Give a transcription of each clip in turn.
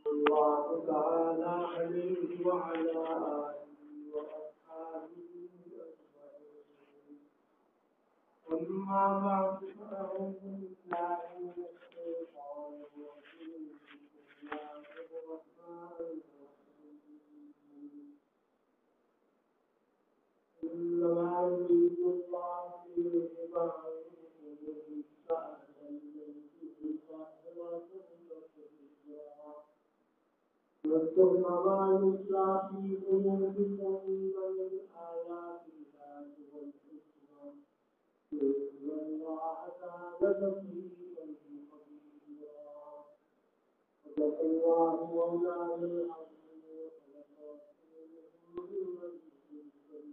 الله تعالى عليه وعلى آله وأصحابه أجمعين. أما بعد فأعوذ بالله من الشيطان الرجيم. بسم الله الرحمن الرحيم. إنما يريد الله ليذهب عنكم الرجس أهل البيت الطاهرة ويطهركم واذكرن ما يتلى في قلوبكم من آيات الله والحكمة إن الله كان لطيفا خبيرا. صدق الله مولانا العظيم وصدق رسوله الكريم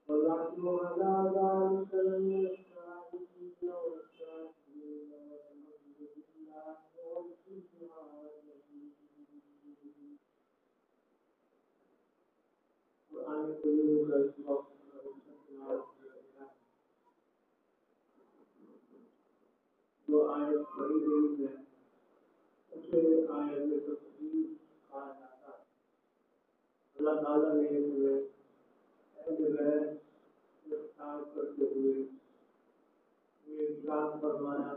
ونحن على ذلك من الشاهدين والشاكرين والحمد لله رب العالمين. قرآن کریم کا اس وقت جو آیت پڑھی گئی ہے اسے آیت تفسیر کہا جاتا ہے. اللہ تعالیٰ نے اسے اہل بیت اختیار کرتے ہوئے یہ ارشاد فرمایا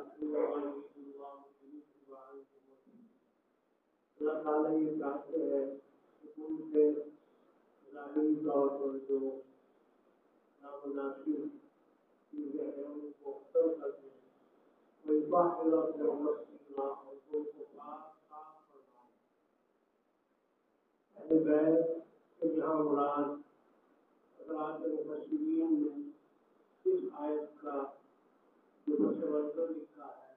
اللہ تعالیٰ یہ چاہتے ہیں کہ ان سے ظاہری طور پر جو نامناسب چیزیں ہیں ان کو ختم کر دیں. کوئی باہر اپنے امت کی اور کو پاک فرمائے. اہل بیت کے جہاں مراد حضرات مفسرین نے اس آیت کا جو پس منظر لکھا ہے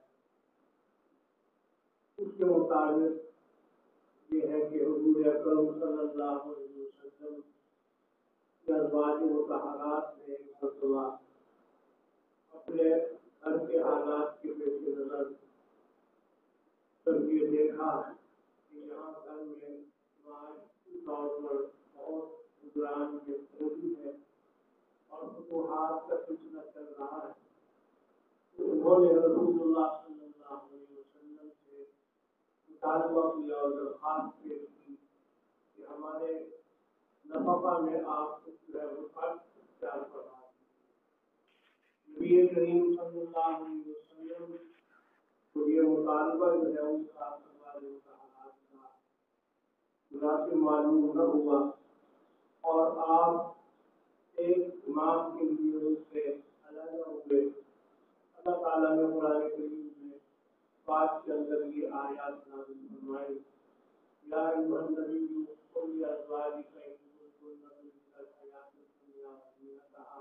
اس کے مطابق یہ ہے کہ حضور اکرم صلی اللہ علیہ وسلم کے ازواج مطہرات نے ایک مرتبہ اپنے گھر کے حالات کے پیش نظر جب یہ دیکھا کہ یہاں گھر میں معاشی طور پر بہت گزران میں تھوڑی ہے اور فتوحات کا سلسلہ چل رہا ہے تو انہوں نے رسول اللہ صلی اللہ علیہ وسلم سے مطالبہ کیا اور درخواست پیش کی کہ ہمارے نفقہ میں آپ جو ہے وہ فرق اختیار فرما دیں. نبی کریم صلی اللہ علیہ وسلم کو یہ مطالبہ جو ہے ان کا حالات کا مناسب معلوم نہ ہوا اور آپ ایک امام کے لیے ان سے علیحدہ ہوئے. اللہ تعالیٰ نے قرآن کریم میں بات کے اندر یہ آیات نازل فرمائی. یا ایھا النبی قل لازواجک ان کنتن تردن الحیاۃ الدنیا وزینتہا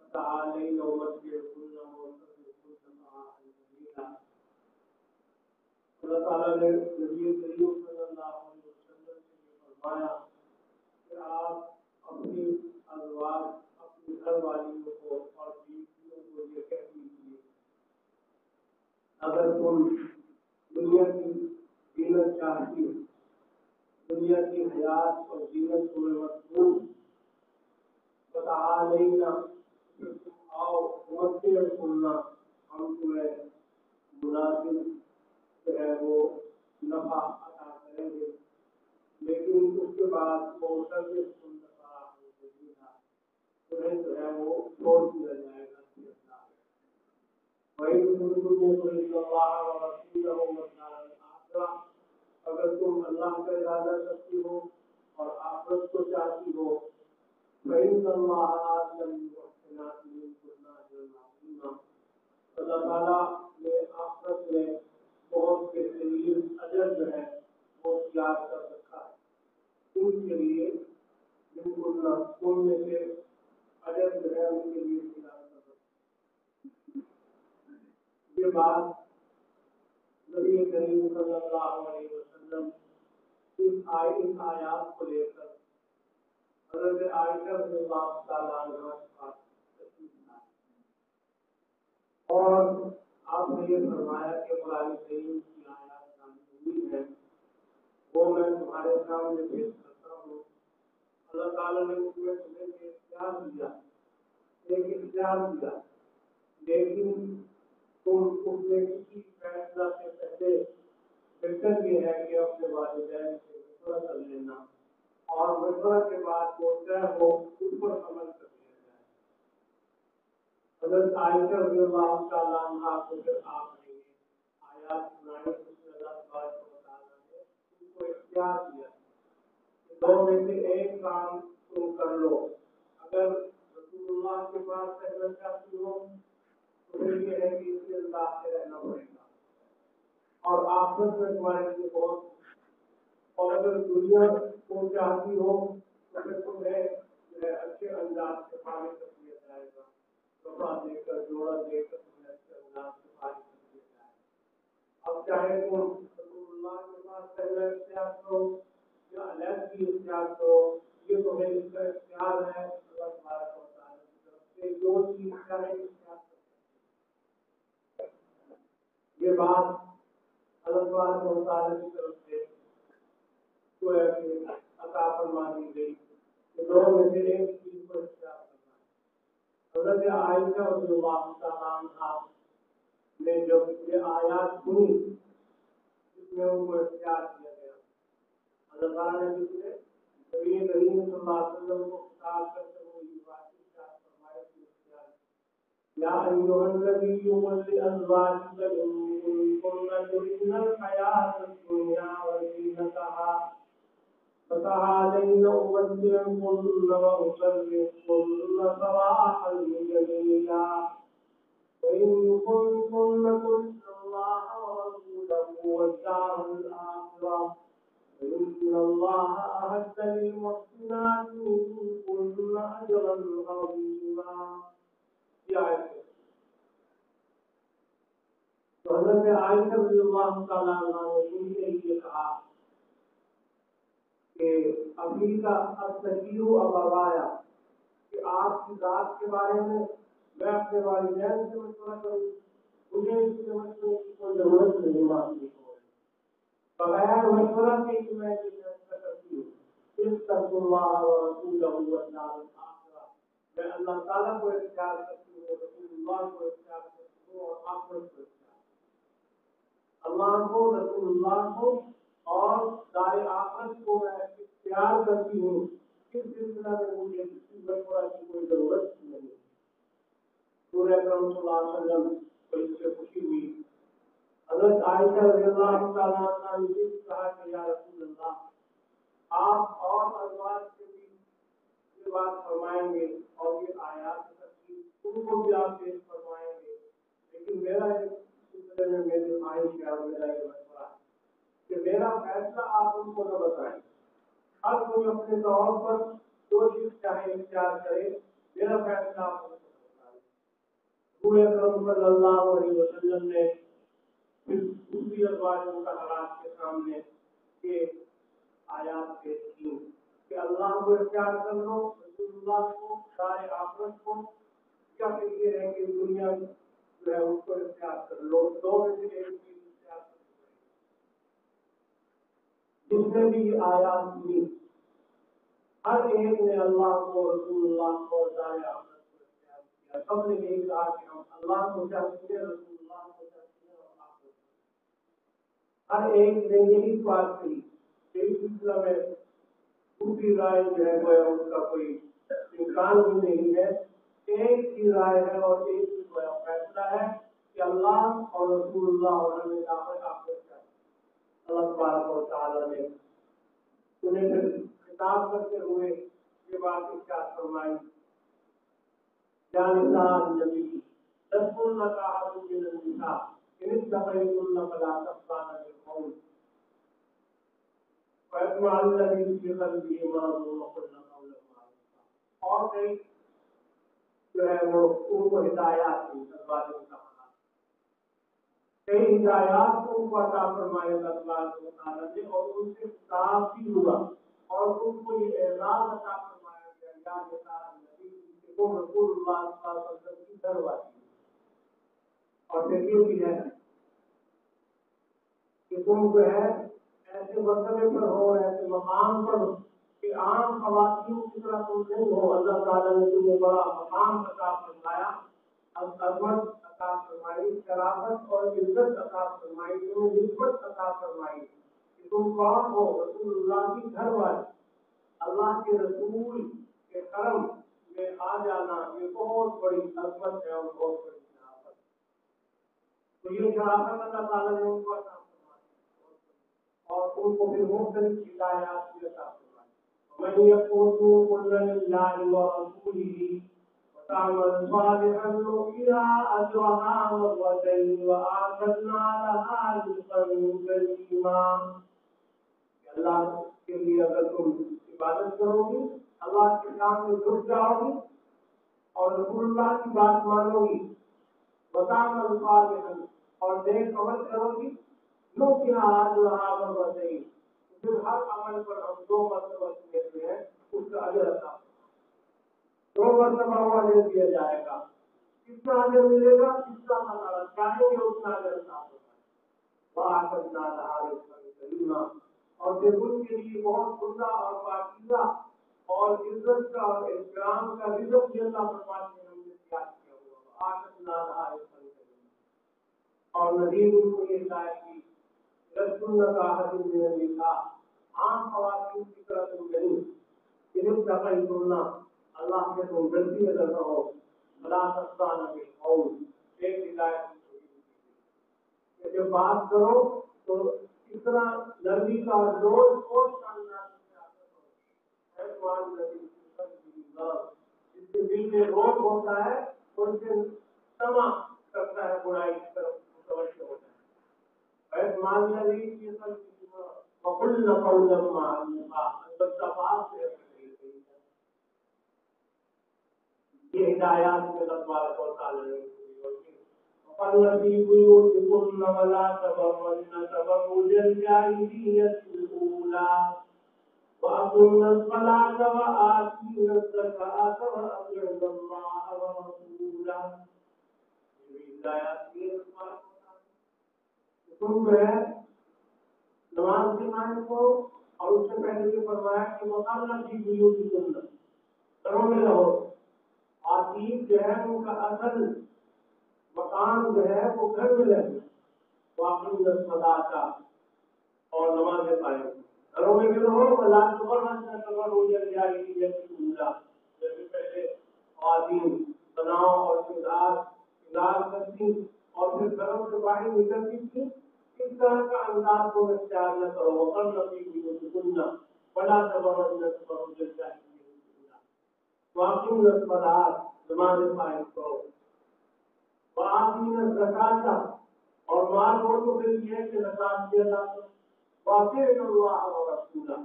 فتعالین امتعکن واسرحکن سراحا جمیلا. اللہ تعالیٰ نے نبی کریم صلی اللہ علیہ وسلم سے یہ فرمایا کہ آپ اپنی ازواج اپنی گھر والیوں کو اور بیویوں کو یہ کہہ دیجیے اگر تم دنیا کی زینت چاہتی ہو, دنیا کی حیات اور زینت کو مطلوب فتعالینا آؤ امتعکن ہم تمہیں مناسب جو ہے وہ نفع عطا کریں گے لیکن اس کے بعد وہ سرکن سراحا جمیلا انہیں جو ہے وہ چھوڑ دیا جائے گا. وَإِن كُنتُمْ تُرِيدُونَ اللَّهَ وَرَسُولَهُ وَالدَّارَ الْآخِرَةَ اگر تم اللہ کا ارادہ کرتی ہو اور آخرت کو چاہتی ہو فَإِنَّ اللَّهَ أَعَدَّ لِلْمُحْسِنَاتِ مِنكُنَّ أَجْرًا عَظِيمًا. اللہ تعالیٰ نے آخرت میں بہت بہترین اجر جو ہے وہ تیار کر رکھا ہے ان کے لیے ان میں سے اجر جو ہے ان کے لیے تیار کر رکھا ہے. یہ بات نبی کریم صلی اللہ علیہ وسلم ان آیات کو لے کر حضرت عائشہ رضی اللہ تعالیٰ عنہا سے بات اور آپ نے یہ فرمایا کہ قرآن کریم کی آیات نازل ہوئی ہیں وہ میں تمہارے سامنے پیش کرتا ہوں. اللہ تعالیٰ نے اس میں تمہیں ایک اختیار دیا لیکن تم اس میں کسی فیصلہ سے پہلے بہتر یہ ہے کہ اپنے والدین سے مشورہ کر لینا اور مشورہ کے بعد وہ طے ہو اس پر عمل کر لیا جائے. حضرت عائشہ رضی اللہ تعالیٰ عنہا کو جب آپ نے یہ آیات سنائی اس میں اللہ تبارک و تعالیٰ نے ان کو اختیار دیا کہ دو میں سے ایک کام تم کر لو. اگر رسول اللہ کے پاس رہنا چاہتی ہو تو پھر یہ ہے کہ اس کے انداز سے رہنا پڑے گا اور آخرت میں تمہارے لیے بہت. اور اگر دنیا کو چاہتی ہو تو پھر تمہیں اچھے انداز سے پانی کر دیا جائے گا. کپڑا دے کر جوڑا دے کر تمہیں اچھے انداز سے پانی کر دیا جائے گا. اب چاہے تم رسول اللہ کے پاس رہنا اختیار کرو یا علیحدگی اختیار کرو یہ تمہیں اس کا اختیار ہے. اللہ تبارک و تعالیٰ کی طرف سے جو چیز چاہے اختیار کر. یہ بات اللہ تبارک و تعالیٰ کی طرف سے جو ہے کہ عطا فرما دی گئی کہ دو میں سے ایک چیز کو اختیار کرنا ہے. حضرت عائشہ رضی اللہ تعالیٰ عنہا نے جب یہ آیات سنی جس میں ان کو اختیار کیا گیا اللہ تعالیٰ نے جس میں نبی کریم صلی اللہ علیہ وسلم کو خطاب کرتے ہوئے یہ بات ارشاد فرمائی کہ اختیار یا ایھا النبی قل لأزواجک إن كن تردن الحیاة الدنیا وزینتها فتعالین أمتعکن وأسرحکن سراحا جمیلا وإن كنتن تردن الله ورسوله والدار الآخرة فإن الله أعد للمحسنات منكن أجرا عظيما. تو حضرت عائشہ رضی اللہ تعالیٰ عنہ نے یہ کہا کہ ابھی کا التشیع ابوایا کہ آپ کی ذات کے بارے میں اپنے والدین سے مشورہ کروں. مجھے اس کے مشورے کی کوئی ضرورت نہیں مانتی ہو. بغیر مشورہ کے ہی میں یہ فیصلہ کرتی ہوں. اتقوا اللہ ورسولہ والدار الآخرہ. میں اللہ تعالیٰ کو اختیار کرتی ہوں, رسول اللہ کو اختیار کرتی ہوں اور آخرت کو اختیار. اللہ کو, رسول اللہ کو اور دار آخرت کو میں اختیار کرتی ہوں. اس سلسلہ میں مجھے کسی مشورہ کی کوئی ضرورت نہیں. سورہ اکرم صلی اللہ علیہ وسلم کو اس سے خوشی ہوئی. حضرت عائشہ رضی اللہ تعالیٰ عنہا نے یہ کہا کہ یا رسول اللہ آپ اور ازواج سے بھی یہ بات فرمائیں گے اور یہ آیات ان کو بھی آپ پیش فرمائیں گے, لیکن میرا ایک سلسلے میں میری خواہش ہے اور میرا یہ مشورہ ہے کہ میرا فیصلہ آپ ان کو نہ بتائیں. ہر کوئی اپنے طور پر جو چیز چاہے اختیار کرے, میرا فیصلہ آپ ان کو بتائیں. رسول اکرم صلی اللہ علیہ وسلم نے پھر دوسری ازواج مطہرات کے سامنے یہ آیات پیش کی کہ اللہ کو اختیار کر لو, رسول اللہ کو, دار آخرت کو, یا پھر یہ ہے کہ دنیا جو ہے اس کو اختیار کر لو. دو میں سے ایک چیز اختیار کر لو. جس نے بھی یہ آیات سنی ہر ایک نے اللہ کو, رسول اللہ کو, دار آخرت کو اختیار کیا. سب نے یہی کہا کہ ہم اللہ کو چاہتے ہیں, رسول اللہ کو چاہتے ہیں اور آخرت کو. ہر ایک نے یہی بات کہی. اس سلسلہ میں دوسری رائے جو ہے وہ اس کا کوئی امکان بھی نہیں ہے. ایک ہی رائے ہے اور ایک ہی فیصلہ ہے کہ اللہ اور رسول اللہ علیہ وسلم. اللہ تبارک و تعالیٰ نے انہیں خطاب کرتے ہوئے یہ بات ارشاد فرمائی یا نساء النبی لستن کأحد من النساء إن اتقيتن فلا تخضعن بالقول فيطمع الذي في قلبه مرض وقلن قولا معروفا. اور کئی جو ہے وہ ان کو ہدایات دی, ازواج مطہرات کئی ہدایات کو ان کو عطا فرمائے اللہ تبارک و تعالیٰ نے, اور ان سے خطاب بھی ہوا اور ان کو یہ اعزاز عطا فرمایا گیا یا نساء النبی, کو رسول اللہ صلی اللہ علیہ وسلم کی گھر والی. اور پھر یہ بھی ہے کہ تم جو ہے ایسے مرتبے پر ہو، ایسے مقام پر کہ عام خواتین کی طرح تم نہیں ہو. اللہ تعالیٰ نے تمہیں بڑا مقام عطا فرمایا، عظمت عطا فرمائی، شرافت اور عزت عطا فرمائی، تمہیں نسبت عطا فرمائی کہ تم کون ہو؟ رسول اللہ کی گھر والے. اللہ کے رسول کے کرم میں آ جانا یہ بہت بڑی عظمت ہے اور بہت بڑی شرافت. تو یہ شرافت اللہ تعالیٰ نے ان کو عطا فرمائی اور ان کو پھر مختلف ہدایات بھی عطا فرمائی. وَمَن يَقْنُتْ مِنكُنَّ لِلَّهِ وَرَسُولِهِ وَتَعْمَلْ صَالِحًا نُؤْتِهَا أَجْرَهَا مَرَّتَيْنِ وَأَعْتَدْنَا لَهَا رِزْقًا كَرِيمًا. اللہ کے لیے اگر تم عبادت کرو گی، اللہ کے سامنے جھک جاؤ گی اور رسول اللہ کی بات مانو گی، وَتَعْمَلْ صَالِحًا اور نیک عمل کرو گی، نُؤْتِهَا أَجْرَهَا مَرَّتَيْنِ پھر ہر عمل پر ہم 2 مرتبہ دیتے ہیں اس کا اجر عطا. 2 مرتبہ وہ اجر دیا جائے گا. کتنا اجر ملے گا؟ کتنا تعالیٰ چاہیں گے اتنا اجر عطا فرمائے. وَأَعْتَدْنَا لَهَا رِزْقًا كَرِيمًا اور پھر ان کے لیے بہت عمدہ اور پاکیزہ اور عزت کا اور احترام کا رزق بھی اللہ فرماتے ہیں ہم نے تیار کیا ہوا. وَأَعْتَدْنَا لَهَا رِزْقًا كَرِيمًا اور نذیر ان کو یہ ہدایت کی لَسْتُنَّ كَأَحَدٍ مِّنَ النِّسَاءِ عام خواتین کی طرح تم نہیں. صرف تقیتن اللہ سے تم ڈرتی نظر نہ ہو. فلا تخضعن بالقول ایک ہدایت کہ جب بات کرو تو اس طرح نرمی کا زور اور شاندار جس کے دل میں روب ہوتا ہے اور اس سے تما کرتا ہے برائی کی طرف متوجہ ہوتا ہے. مان لگی یہ سب وَقُلْنَ قَوْلًا مَّعْرُوفًا البتہ بات سے یہ ہدایات میں اللہ تبارک و تعالیٰ نے وَقَرْنَ فِي بُيُوتِكُنَّ وَلَا تَبَرَّجْنَ تَبَرُّجَ الْجَاهِلِيَّةِ الْأُولَىٰ وَأَقِمْنَ الصَّلَاةَ وَآتِينَ الزَّكَاةَ وَأَطِعْنَ اللَّهَ وَرَسُولَهُ. یہ ہدایات کی تم جو ہے نماز کے ٹائم کو اور اس سے پہلے یہ فرمایا کہ وَقَرْنَ فِي بُيُوتِكُنَّ گھروں میں رہو. عتیق جو ہے ان کا اصل مکان جو ہے وہ گھر میں رہنا. وَأَقِمْنَ الصَّلَاةَ اور نماز قائم گھروں میں بھی رہو. وَلَا تَبَرَّجْنَ تَبَرُّجَ الْجَاهِلِيَّةِ الْأُولَىٰ جیسے پہلے خواتین بناؤ اور شنگار کرتی اور پھر گھروں سے باہر نکلتی تھی. اس طرح کا انداز کو اختیار نہ کرو. وَقَرْنَ فِي بُيُوتِكُنَّ وَلَا تَبَرَّجْنَ تَبَرُّجَ الْجَاهِلِيَّةِ الْأُولَىٰ وَأَقِمْنَ الصَّلَاةَ نماز قائم کرو. وَآتِينَ الزَّكَاةَ اور مال ہو تو پھر یہ کہ زکات دیا جاتا. وَأَطِیعْنَ اللَّهَ وَرَسُولَهُ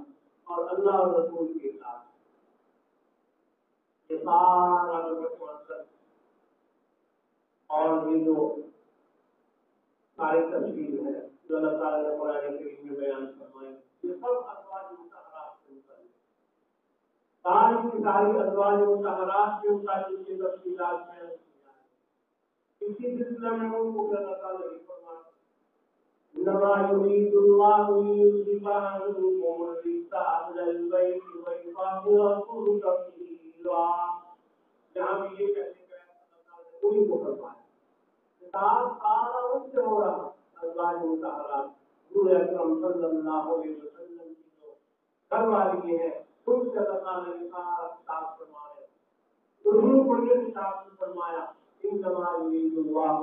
اور اللہ اور رسول کی اطاعت. یہ سارا مقصد اور یہ جو ساری تفصیل ہے جو اللہ تعالیٰ نے قرآن کریم میں بیان فرمائی یہ سب ازواج مطہرات سے متعلق ساری کی ساری ازواج مطہرات سے متعلق یہ تفصیلات بیان کی جائیں. اسی سلسلے میں ان کو اللہ تعالیٰ نے فرمایا انما يريد الله ليذهب عنكم الرجس اهل البيت ويطهركم تطهيرا. جہاں بھی یہ کہتے ہیں اللہ تعالیٰ نے انہیں کو فرمایا سارا ان سے ہو رہا. ازواج مطہرات حضور اکرم صلی اللہ علیہ وسلم کی جو گھر والی ہیں ان سے اللہ تعالیٰ نے سارا خطاب فرمایا. انہیں کو یہ خطاب فرمایا انما يريد الله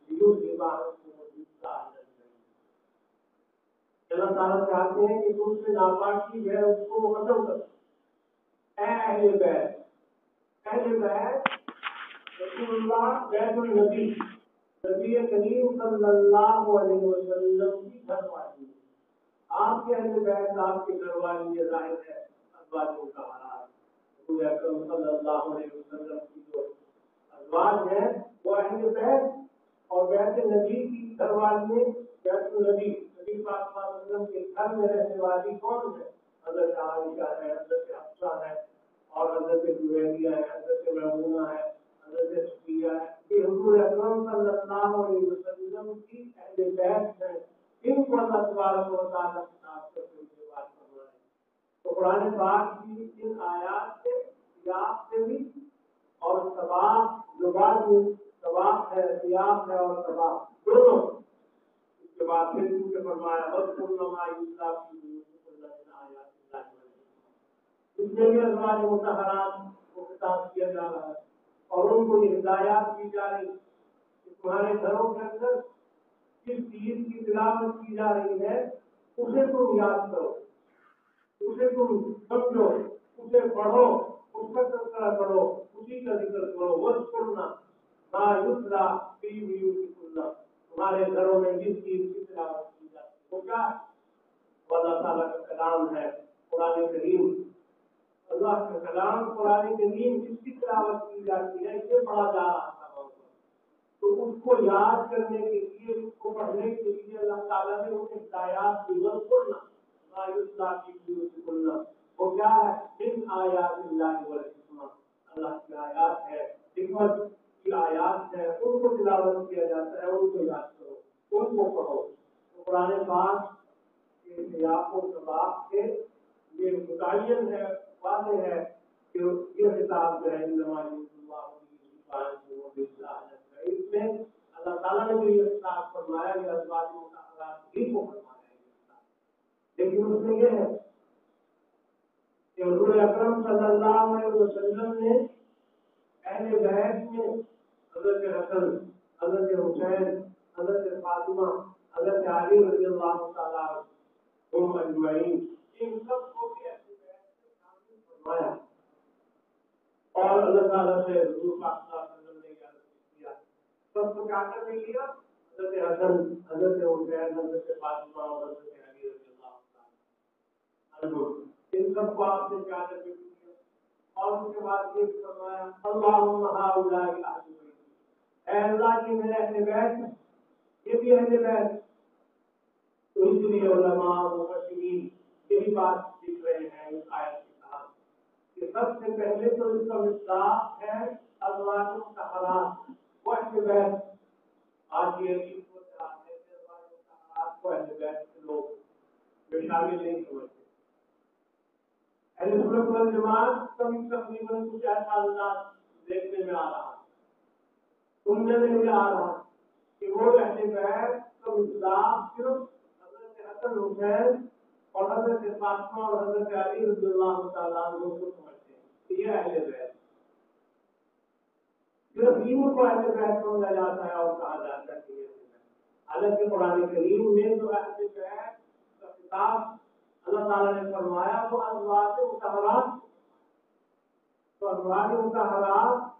ليذهب عنكم الرجس اهل البيت. اللہ تعالیٰ چاہتے ہیں کہ تم سے ناپاکی ہے اس کو ختم کرو. اے اہل بیت رسول اللہ بیت النبی نبی کریم صلی اللہ علیہ وسلم کی گھر والی. آپ کے اہل بیت آپ کے گھر والی یہ ظاہر ہے ازواج مطہرات. رسول اکرم صلی اللہ علیہ وسلم کی جو ازواج ہیں وہ اہل بیت اور بیت نبی کی گھر والی بیت النبی نبی پاک صلی اللہ علیہ وسلم کے گھر میں رہنے والی کون ہے؟ حضرت عائشہ ہے، حضرت حفصہ ہے اور حضرت جویریہ ہے، حضرت میمونہ ہے، حضرت صفیہ ہے. کہ حضور اکرم صلی اللہ علیہ وسلم کی اہل بیت ہے، ان کو اللہ تبارک و تعالیٰ خطاب کرتے ہوئے بات فرمائے۔ تو قرآن پاک کی ان آیات سے سیاق سے بھی اور سباق زبان میں سباق ہے، سیاق ہے اور سباق دونوں، اس کے بعد پھر کیونکہ فرمایا وَاذْكُرْنَا يُتْلَىٰ فِي بُيُوتِكُنَّ مِنْ آیَاتِ اللَّهِ وَالْحِکْمَةِ، اس میں بھی ازواج مطہرات کو خطاب کیا جا رہا ہے اور ان کو یہ ہدایات دی جا رہی کہ تمہارے گھروں کے اندر جس چیز کی تلاوت کی جا رہی ہے اسے تم یاد کرو، اسے تم سمجھو، اسے پڑھو، اس کا تذکرہ کرو، اسی کا ذکر کرو۔ وَاذْكُرْنَا مَا يُتْلَىٰ فِي بُيُوتِكُنَّ، تمہارے گھروں میں جس چیز کی تلاوت کی جاتی ہے وہ کیا ہے؟ وہ اللہ تعالیٰ کا کلام ہے، قرآن کریم۔ اللہ کا کلام قرآن کریم جس کی تلاوت کی جاتی ہے، اسے پڑھا جا رہا تھا، تو اس کو یاد کرنے کے لیے، اس کو پڑھنے کے لیے اللہ تعالیٰ نے ان ہدایات کی وَاذْكُرْنَا مَا يُتْلَىٰ فِي بُيُوتِكُنَّ، وہ کیا ہے؟ مِنْ آیَاتِ اللَّهِ وَالْحِکْمَةِ، اللہ کی آیات ہے، حکمت کی آیات ہے، ان کو تلاوت کیا جاتا ہے، ان کو یاد کرو، ان کو پڑھو۔ تو قرآن پاک کے سیاق و سباق سے یہ متعین ہے، واضح ہے کہ یہ خطاب جو ہے اس میں اللہ تعالیٰ نے جو یہ خطاب فرمایا یہ ازواج مطہرات ہی کو فرمایا ہے، لیکن اس میں یہ ہے کہ حضور اکرم صلی اللہ علیہ وسلم نے اہل بیت میں حضرت حسن، حضرت حسین، حضرت فاطمہ، حضرت علی رضی اللہ تعالیٰ عنہم اجمعین، ان سب کو بھی اہل بیت میں شامل فرمایا اور اللہ تعالیٰ سے حضور پاک صلی اللہ علیہ وسلم نے کیا سب کو کیا کر لیا؟ حضرت حسن، حضرت حسین، حضرت فاطمہ اور حضرت علی رضی اللہ تعالیٰ عنہم، ان سب کو آپ نے کیا کر دیا اور اس کے بعد یہ فرمایا اللہم ہؤلاء اہل بیت، اے اللہ کی میرے اہل بیت ہیں، یہ بھی اہل بیت۔ تو اس لیے علماء مفسرین یہی بات لکھ رہے ہیں اس آیت کے ساتھ کہ سب سے پہلے تو اس کا مصداق ہے ازواج مطہرات، وہ اہل بیت۔ آج یہ چیز کو چلانے سے ازواج مطہرات کو اہل بیت کے لوگ جو شامل نہیں سمجھتے۔ اہل سنت والجماعت تقریباً کچھ ایسا انداز دیکھنے میں آ رہا، سننے میں بھی آ رہا کہ وہ اہل بیت کا مصداق صرف حضرت حسن حسین اور حضرت فاطمہ اور حضرت علی رضی اللہ تعالیٰ عنہ کو سمجھتے ہیں، یہ اہل بیت، صرف ان کو اہل بیت سمجھا جاتا ہے اور کہا جاتا ہے کہ یہ اہل بیت۔ حالانکہ قرآن کریم میں جو اہل بیت کا خطاب اللہ تعالیٰ نے فرمایا وہ ازواج مطہرات، تو ازواج مطہرات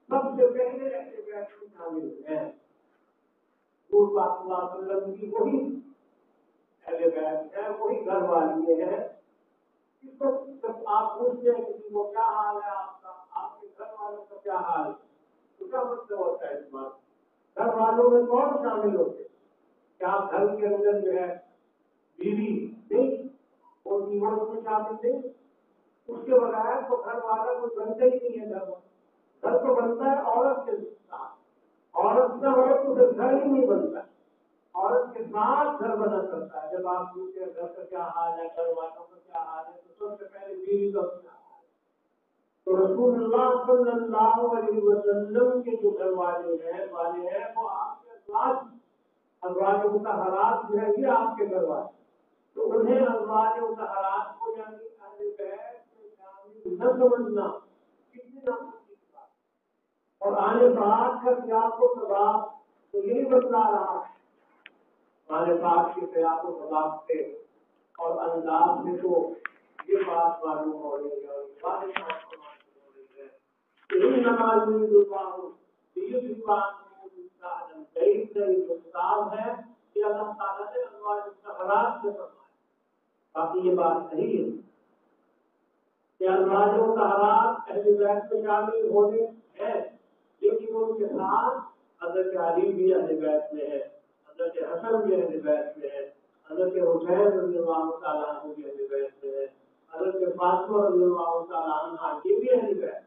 سب سے پہلے اہل بیت میں شامل ہیں۔ حضور پاک صلی اللہ علیہ وسلم کی وہی اہل بیت ہے، وہی گھر والی ہے۔ اس کو جب آپ پوچھتے ہیں کسی کو کیا حال ہے آپ کا، آپ کے گھر والوں کا کیا حال ہے، تو کیا مطلب ہوتا ہے اس بات؟ گھر والوں میں کون شامل ہوتے ہیں؟ کیا گھر کے اندر جو ہے بیوی نہیں، وہ تینوں میں شامل نہیں، اس کے بغیر تو گھر والا کوئی بنتا ہی نہیں ہے۔ گھر تو بنتا ہے عورت کے ساتھ، عورت نہ ہو تو پھر گھر ہی نہیں بنتا، عورت کے ساتھ گھر بنا کرتا ہے۔ جب آپ پوچھتے ہیں گھر کا کیا حال ہے، گھر والوں کا کیا حال ہے، تو سب سے پہلے بیوی کا کیا حال ہے۔ تو رسول اللہ صلی اللہ علیہ وسلم کے جو گھر والے ہیں وہ آپ کے ازواج مطہرات جو ہے یہ آپ کے گھر والے، تو انہیں ازواج مطہرات کو یعنی اہل بیت میں شامل نہ سمجھنا کتنی ناقص کی بات۔ اور آنے بعد کا سیاق و سباق تو یہی بتلا رہا ہے، آنے بعد کے سیاق و سباق سے اور انداز سے تو یہ بات معلوم ہو رہی ہے اور واضح طور پر معلوم ہو رہی ہے کہ ان نماز میں جو جو کتاب ہے کہ اللہ تعالیٰ نے ازواج مطہرات سے فرمایا، باقی یہ بات صحیح ہے کہ ازواج مطہرات اہل بیت میں شامل ہونے ہیں، لیکن ان کے ساتھ حضرت علی بھی اہل بیت میں ہے، حضرت حسن بھی اہل بیت میں ہے، حضرت حسین رضی اللہ تعالیٰ عنہ بھی اہل بیت میں ہے، حضرت فاطمہ رضی اللہ تعالیٰ عنہ یہ بھی اہل بیت،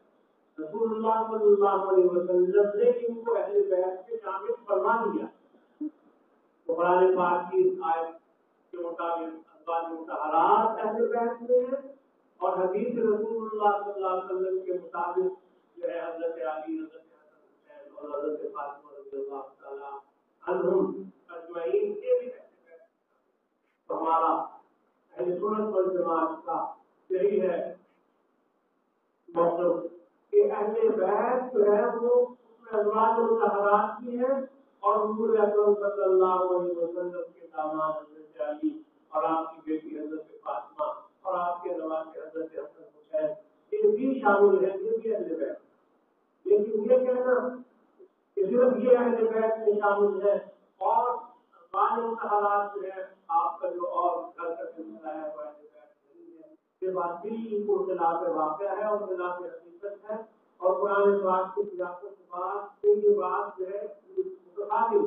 رسول اللہ صلی اللہ علیہ وسلم نے ان کو اہل بیت کے شامل فرما دیا. تو قرآن پاک کی اس آیت کے مطابق ازواج مطہرات اہل بیت میں ہیں اور حدیث رسول اللہ صلی اللہ علیہ وسلم کے مطابق جو ہے حضرت علی، حضرت حسن حسین اور حضرت فاطمہ رضی اللہ تعالیٰ عنہم اجمعین کے بھی اہل بیت. تو ہمارا اہل سنت والجماعت کا یہی ہے موقف کہ اہل بیت جو ہے وہ ازواج مطہرات کی ہیں اور حضور اکرم صلی اللہ علیہ وسلم کے داماد حضرت علی اور آپ کی بیٹی حضرت فاطمہ اور آپ کے نواسے حضرت حسن حسین یہ بھی شامل ہیں، یہ بھی اہل بیت. لیکن یہ کہنا کہ صرف یہ اہل بیت میں شامل ہے اور ازواج مطہرات جو ہے آپ کا جو اور گھر کا سلسلہ ہے وہ اہل بیت نہیں ہے، یہ بات بالکل خلاف واقعہ ہے اور خلاف حقیقت ہے. اور قرآن پاک کی سیاست کے بعد یہ بات جو ہے متقابل.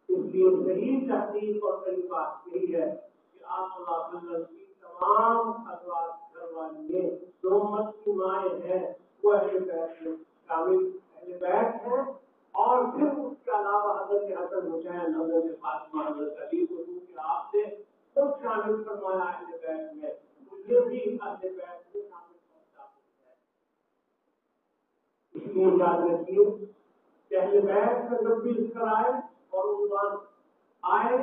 اس لیے صحیح تحقیق اور صحیح بات یہی ہے کہ آپ صلی اللہ علیہ وسلم کی تمام ازواج گھر والی جو امت کی مائیں ہیں وہ اہل بیت میں شامل اہل بیت ہیں. اور پھر اس کے علاوہ حضرت حسن حسین، حضرت فاطمہ، حضرت علی کو کہ آپ نے خود شامل فرمایا اہل بیت میں، یہ بھی اہل بیت میں شامل ہے. اس لیے یاد رکھیے کہ اہل بیت کا جب بھی ذکر آئے اور عنوان آئے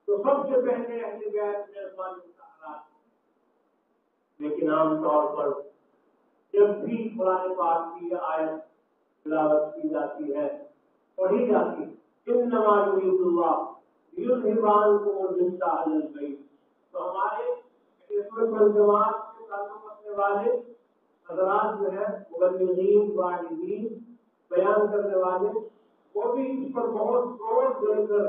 تو سب سے پہلے اہل بیت میں ازواج مطہرات. لیکن عام طور پر جب بھی قرآن پاک کی آیت تلاوت کی جاتی ہے، پڑھی جاتی انما یرید اللہ لیذھب عنکم الرجس اہل البیت، تو ہمارے سنت والجماعت سے تعلق رکھنے والے حضرات جو ہے مبلغین، واعظین، بیان کرنے والے، وہ بھی اس پر بہت زور دے کر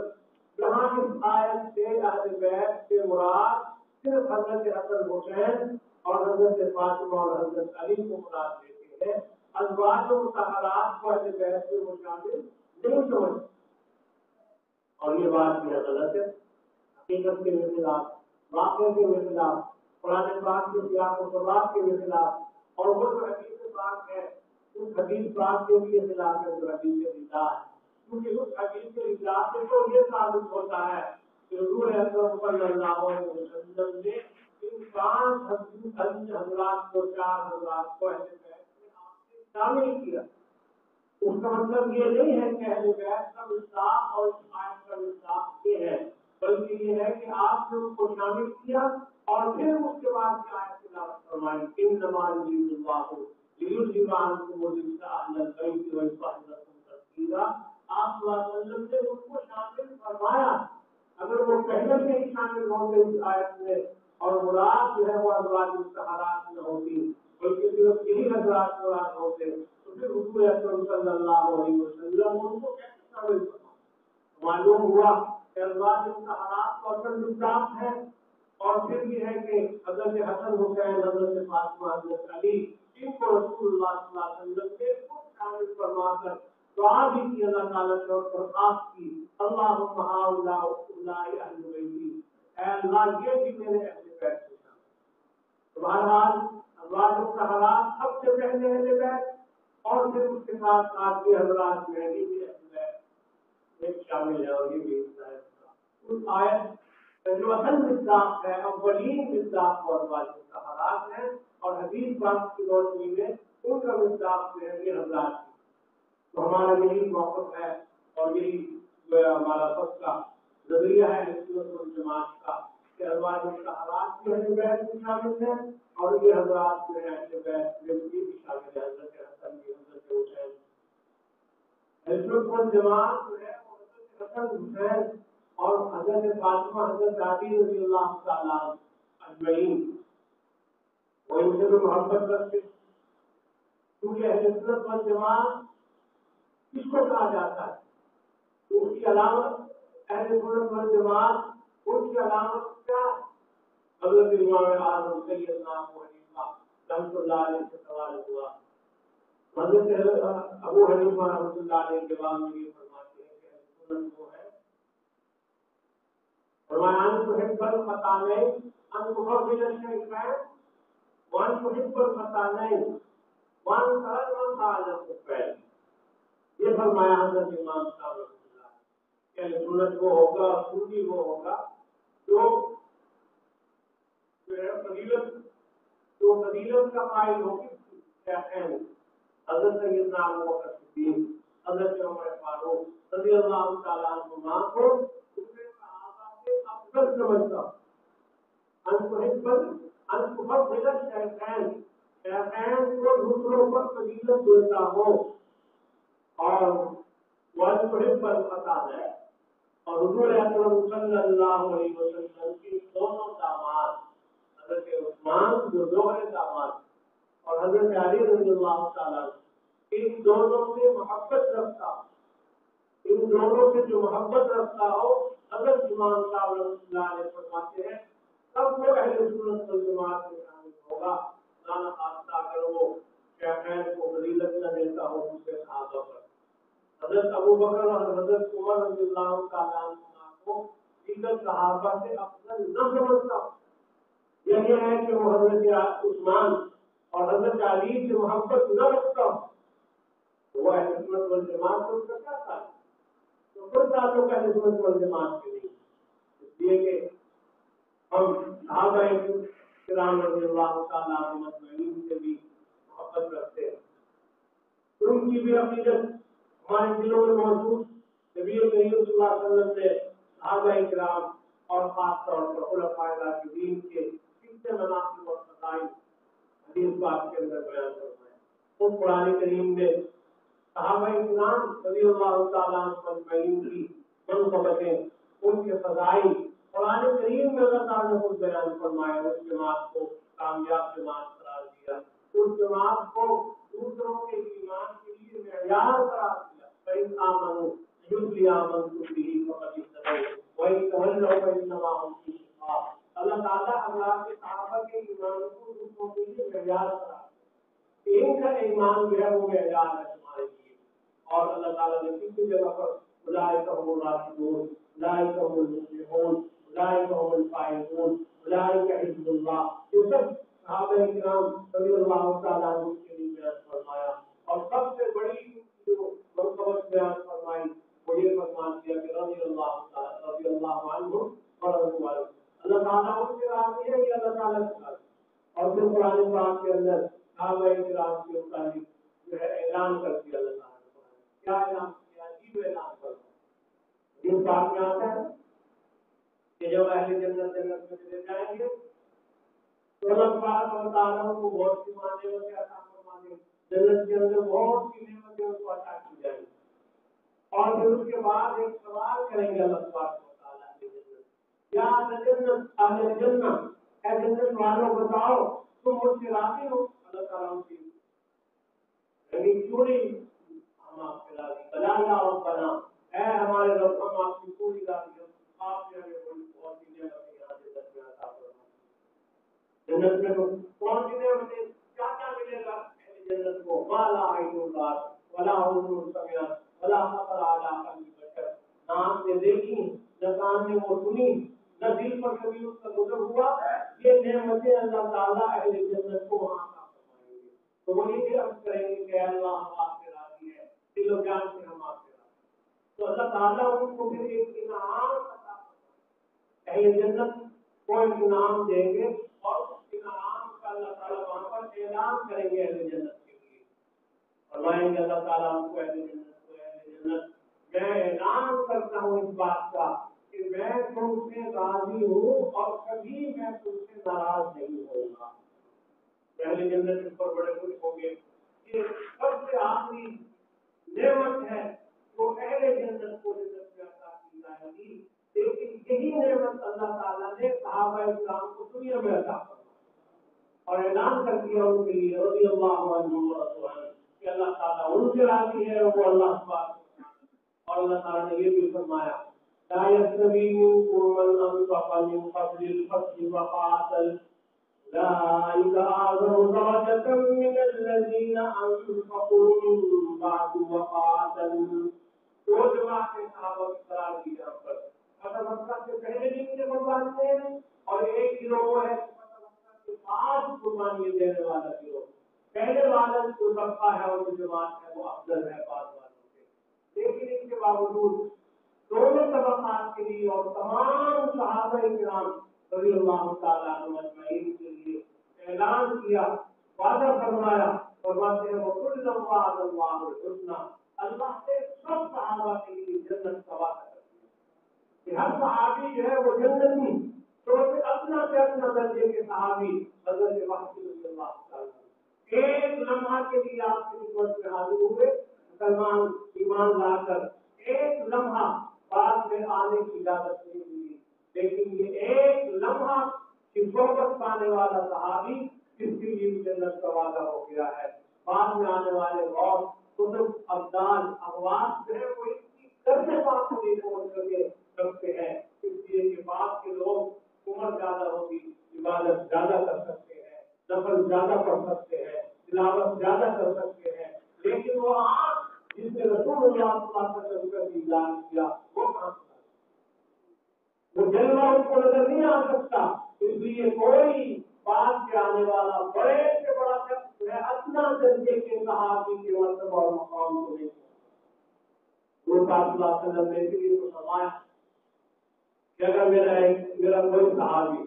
جہاں اس آیت سے اہل بیت سے مراد صرف حضرت حسن حسین اور حضرت فاطمہ اور حضرت علی کو مراد دیتے ہیں، ازواج مطہرات کو اہل بیت میں وہ شامل نہیں سمجھتے. اور یہ بات بھی غلط ہے، حقیقت کے خلاف، واقعے کے خلاف، قرآن پاک کے سیاق و سباق کے خلاف، اور وہ جو حدیث پاک ہے اس حدیث پاک کے بھی خلاف ہے جو حدیث رضا ہے. کیونکہ اس حدیث رضا سے تو یہ ثابت ہوتا ہے کہ حضور اکرم صلی اللہ علیہ وسلم نے انسان حضرات کو، چار حضرات کو اہل بیت میں آپ نے شامل کیا. اس کا مطلب یہ نہیں ہے کہ اہل بیت کا مصداق اور اس آیت کا مصداق یہ ہے، بلکہ یہ ہے کہ آپ نے ان کو شامل کیا اور پھر اس کے بعد کی آیت تلاوت فرمائی انما یرید اللہ لیذھب عنکم الرجس اہل البیت ویطہرکم تطہیرا. آپ صلی اللہ علیہ وسلم نے ان کو شامل فرمایا. اگر وہ پہلے سے ہی شامل ہوتے اس آیت میں اور مراد جو ہے وہ ازواج مطہرات نہ ہوتی بلکہ صرف یہی حضرات مراد ہوتے تو پھر حضور اکرم صلی اللہ علیہ وسلم ان کو کیسے شامل کرنا. معلوم ہوا کہ ازواج مطہرات کو اصل مصداق ہے اور پھر یہ ہے کہ حضرت حسن حسین، حضرت فاطمہ، حضرت علی ان کو رسول اللہ صلی اللہ علیہ وسلم نے خود شامل فرما کر دعا بھی کی اللہ تعالیٰ سے اور درخواست کی اللہم ہؤلاء اہل بیتی، اے اللہ یہ بھی میرے اہل بیت سے شامل. تو بہرحال ازواج مطہرات سب سے پہلے اہل بیت اور پھر اس کے ساتھ ساتھ یہ حضرات جو ہے یہ بھی اہل بیت ایک شامل ہے. اور یہ بھی حصہ ہے اس آیت جو اصل مصداق ہے، اولین مصداق اور ازواج مطہرات ہیں اور حدیث پاک کی روشنی میں ان کا مصداق جو ہے یہ حضرات. تو ہمارا یہی موقف ہے اور یہی جو ہے ہمارا سب کا نظریہ ہے سنت والجماعت کا کہ ازواج مطہرات جو اہل بیت میں شامل ہیں اور یہ حضرات جو ہے اہل بیت میں بھی شامل ہیں. حضرت حسن بھی، حضرت حسین، سنت والجماعت جو ہے وہ حضرت حسن حسین اور حضرت فاطمہ، حضرت علی رضی اللہ تعالیٰ اجمعین وہ ان سے بھی محبت رکھتے. کیونکہ اہل سنت والجماعت کس کو کہا جاتا ہے؟ اس کی علامت اہل سنت والجماعت، ان کی علامت کیا ہے؟ حضرت امام اعظم سیدنا ابو حنیفہ رحمۃ اللہ علیہ سے سوال ہوا. حضرت ابو حنیفہ رحمۃ اللہ علیہ کے جواب میں یہ فرماتے ہیں کہ اہل سنت وہ ہے فرمایا ان تحب الخطانین ان تفضل الشیخین وان تحب الخطانین وان ترد من مساعدہ کو پہلے یہ فرمایا حضرت امام صاحب رحمۃ اللہ کہ سنت وہ ہوگا اور سنی وہ ہوگا جو فضیلت کا قائل ہوگی شیخین حضرت سیدنا ابو بکر صدیق حضرت عمر فاروق رضی اللہ تعالیٰ عنہما کو دوسرے صحابہ سے افضل سمجھتا ہوں ان تفضل الشیخین شیخین کو دوسروں پر فضیلت دیتا ہو اور وَأَن تُحِبَّ الْفَضَائِلَ اور حضور اکرم صلی اللہ علیہ وسلم کی دونوں داماد حضرت عثمان جو دوہرے داماد اور حضرت علی رضی اللہ تعالیٰ ان دونوں سے محبت رکھتا ان دونوں سے جو محبت رکھتا ہو حضرت امام صاحب رحمۃ اللہ علیہ فرماتے ہیں سب کو اہل سنت والجماعت میں شامل ہوگا نہ خاصہ اگر وہ شیخین کو فضیلت نہ دیتا ہو دوسرے صحابہ پر حضرت ابو بکر اور حضرت عمر رضی اللہ تعالیٰ عنہ کو دیگر صحابہ سے افضل نہ سمجھتا یہ ہے کہ وہ حضرت عثمان اور حضرت علی سے محبت نہ رکھتا وہ اہل سنت والجماعت سے اس کا کیا تعلق تو کوئی تعلق اہل سنت والجماعت سے نہیں اس لیے کہ ہم صحابہ کرام رضی اللہ تعالیٰ عنہ مجمعین سے بھی محبت رکھتے ہیں ان کی بھی عقیدت ہمارے دلوں میں موجود نبی کریم صلی اللہ علیہ وسلم نے صحابہ کرام اور خاص طور پر خلفائے راشدین کے کتنے مناقب اور فضائل حدیث پاک کے اندر بیان فرمائے وہ قرآن کریم میں صحابہ کرام رضی اللہ تعالیٰ عنہ مجمعین کی منقبتیں ان کے فضائل قرآن کریم میں اللہ تعالیٰ نے خود بیان فرمایا اس جماعت کو کامیاب جماعت قرار دیا اس جماعت کو دوسروں کے ایمان کے لیے معیار قرار دیا فَإِنْ آمَنُوا بِمِثْلِ آمَنْتُم بِهِ فَقَدِ اهْتَدَوْا وَإِنْ تَوَلَّوْا فَإِنَّمَا هُمْ فِي شِقَاقٍ اللہ تعالیٰ اللہ کے صحابہ کے ایمان کو دوسروں کے لیے معیار قرار دیا ان کا ایمان جو ہے وہ معیار ہے تمہارے لیے اور اللہ تعالیٰ نے کسی جگہ پر اولئک هم الراشدون اولئک هم المفلحون اولئک هم الفائزون اولئک حزب اللہ یہ سب صحابہ کرام رضی اللہ تعالیٰ عنہ کے لیے بیان فرمایا اور سب سے بڑی جو مرتبت بیان فرمائی وہ یہ فرمان دیا کہ رضی اللہ عنہ اور اللہ تعالیٰ ان سے راضی ہے کہ اللہ تعالیٰ سے راضی اور پھر قرآن پاک کے اندر صحابہ کرام کے متعلق جو ہے اعلان کر دیا اللہ تعالیٰ نے کیا اعلان کیا عجیب اعلان کر دیا اس بات میں آتا ہے کہ جب اہل جنت جنت میں چلے جائیں گے تو اللہ تبارک و تعالیٰ کو بہت سی نعمتیں عطا فرما دیں جنت کے اندر بہت سی نعمتیں ان کو عطا کی جائیں گی اور پھر اس کے بعد ایک سوال کریں گے اللہ تبارک و تعالیٰ کی جنت یا جنت اہل جنت اے جنت والوں بتاؤ تم مجھ سے راضی ہو اللہ تعالیٰ کی یعنی کیوں نہیں ہم آپ سے راضی بلا یا ربنا اے ہمارے رب ہم آپ کی پوری راضی ہم آپ نے ہمیں بہت سی نعمتیں یہاں جنت میں عطا فرما جنت میں تو کون سی نعمتیں کیا کیا ملے گا جنت کو والا عین رات ولا اذن سمعت ولا خطر على قلب بشر نہ آپ نے دیکھی نہ کان نے وہ سنی نہ دل پر کبھی اس کا گزر ہوا یہ نعمتیں اللہ تعالیٰ اہل جنت کو وہاں عطا فرمائیں گے تو وہ یہ عرض کریں گے کہ اللہ ہم آپ سے راضی ہے دل و جان سے ہم آپ سے راضی تو اللہ تعالیٰ ان کو پھر ایک انعام عطا فرمائیں اہل جنت کو ایک انعام دیں گے اور انعام کا اللہ تعالیٰ وہاں پر اعلان کریں گے اہل جنت کے لیے فرمائیں گے اللہ تعالیٰ ہم کو اہل جنت میں اعلان کرتا ہوں اس بات کا کہ میں تم سے راضی ہوں اور کبھی میں تم سے ناراض نہیں ہوں گا اہل جنت اس پر بڑے خوش ہوں گے یہ سب سے آخری نعمت ہے جو اہل جنت کو جنت میں عطا کی جائے گی لیکن یہی نعمت اللہ تعالیٰ نے صحابہ کرام کو دنیا میں عطا فرمائی اور اعلان کر دیا ان کے لیے رضی اللہ عنہم ورضوان کہ اللہ تعالیٰ ان سے راضی ہے وہ اللہ سبحانہ اور اللہ تعالیٰ نے یہ بھی فرمایا لا يستوي منكم من أنفق من قبل الفتح وقاتل أولئك أعظم درجة من الذين أنفقوا من بعد وقاتلوا دو جماعتیں صحابہ کی قرار دی یہاں پر فتح مکہ سے پہلے بھی مجھے قربانی دے اور ایک گروہ وہ ہے فتح مکہ کے بعد قربانی دینے والا گروہ پہلے والا جو طبقہ ہے اور جو جماعت ہے وہ افضل ہے بعض والوں سے، لیکن اس کے باوجود دونوں طبقات کے لیے اور تمام صحابہ کرام رضی اللہ تعالیٰ عنہم اجمعین کے لیے اعلان کیا، وعدہ فرمایا، فرماتے ہیں وَكُلًّا وَعَدَ اللَّهُ الْحُسْنَى، اللہ نے سب صحابہ کے لیے جنت کا وعدہ کر دیا کہ ہر صحابی جو ہے وہ جنتی، تو اپنا سے اپنا درجے کے صحابی حضرت وحشی رضی اللہ تعالیٰ ایک لمحہ کے لیے آپ کی خدمت میں حاضر ہوئے مسلمان ایمان لا کر، ایک لمحہ بعد میں آنے کی اجازت نہیں ملی، لیکن یہ ایک لمحہ کی صحبت پانے والا صحابی جس کے لیے جنت کا وعدہ ہو گیا ہے، بعد میں آنے والے اور کتب ابدال اغواس جو ہے وہ اس کی کرنے بات کو نہیں پہنچ رکھتے ہیں، اس لیے کہ بعد کے لوگ عمر زیادہ ہوگی، عبادت زیادہ کر سکتے ہیں، نفل زیادہ پڑھ سکتے ہیں، تلاوت زیادہ کر سکتے ہیں، لیکن وہ آنکھ جس نے رسول اللہ صلی اللہ علیہ وسلم کا دیدار کیا وہ کہاں سے، وہ جلوہ ان کو نظر نہیں آ سکتا، اس لیے کوئی بعد کے آنے والا بڑے سے بڑا شخص جو ہے ادنا درجے کے صحابی کے مرتبہ اور مقام کو نہیں، وہ صلی اللہ علیہ وسلم نے اس لیے فرمایا کہ اگر میرا کوئی صحابی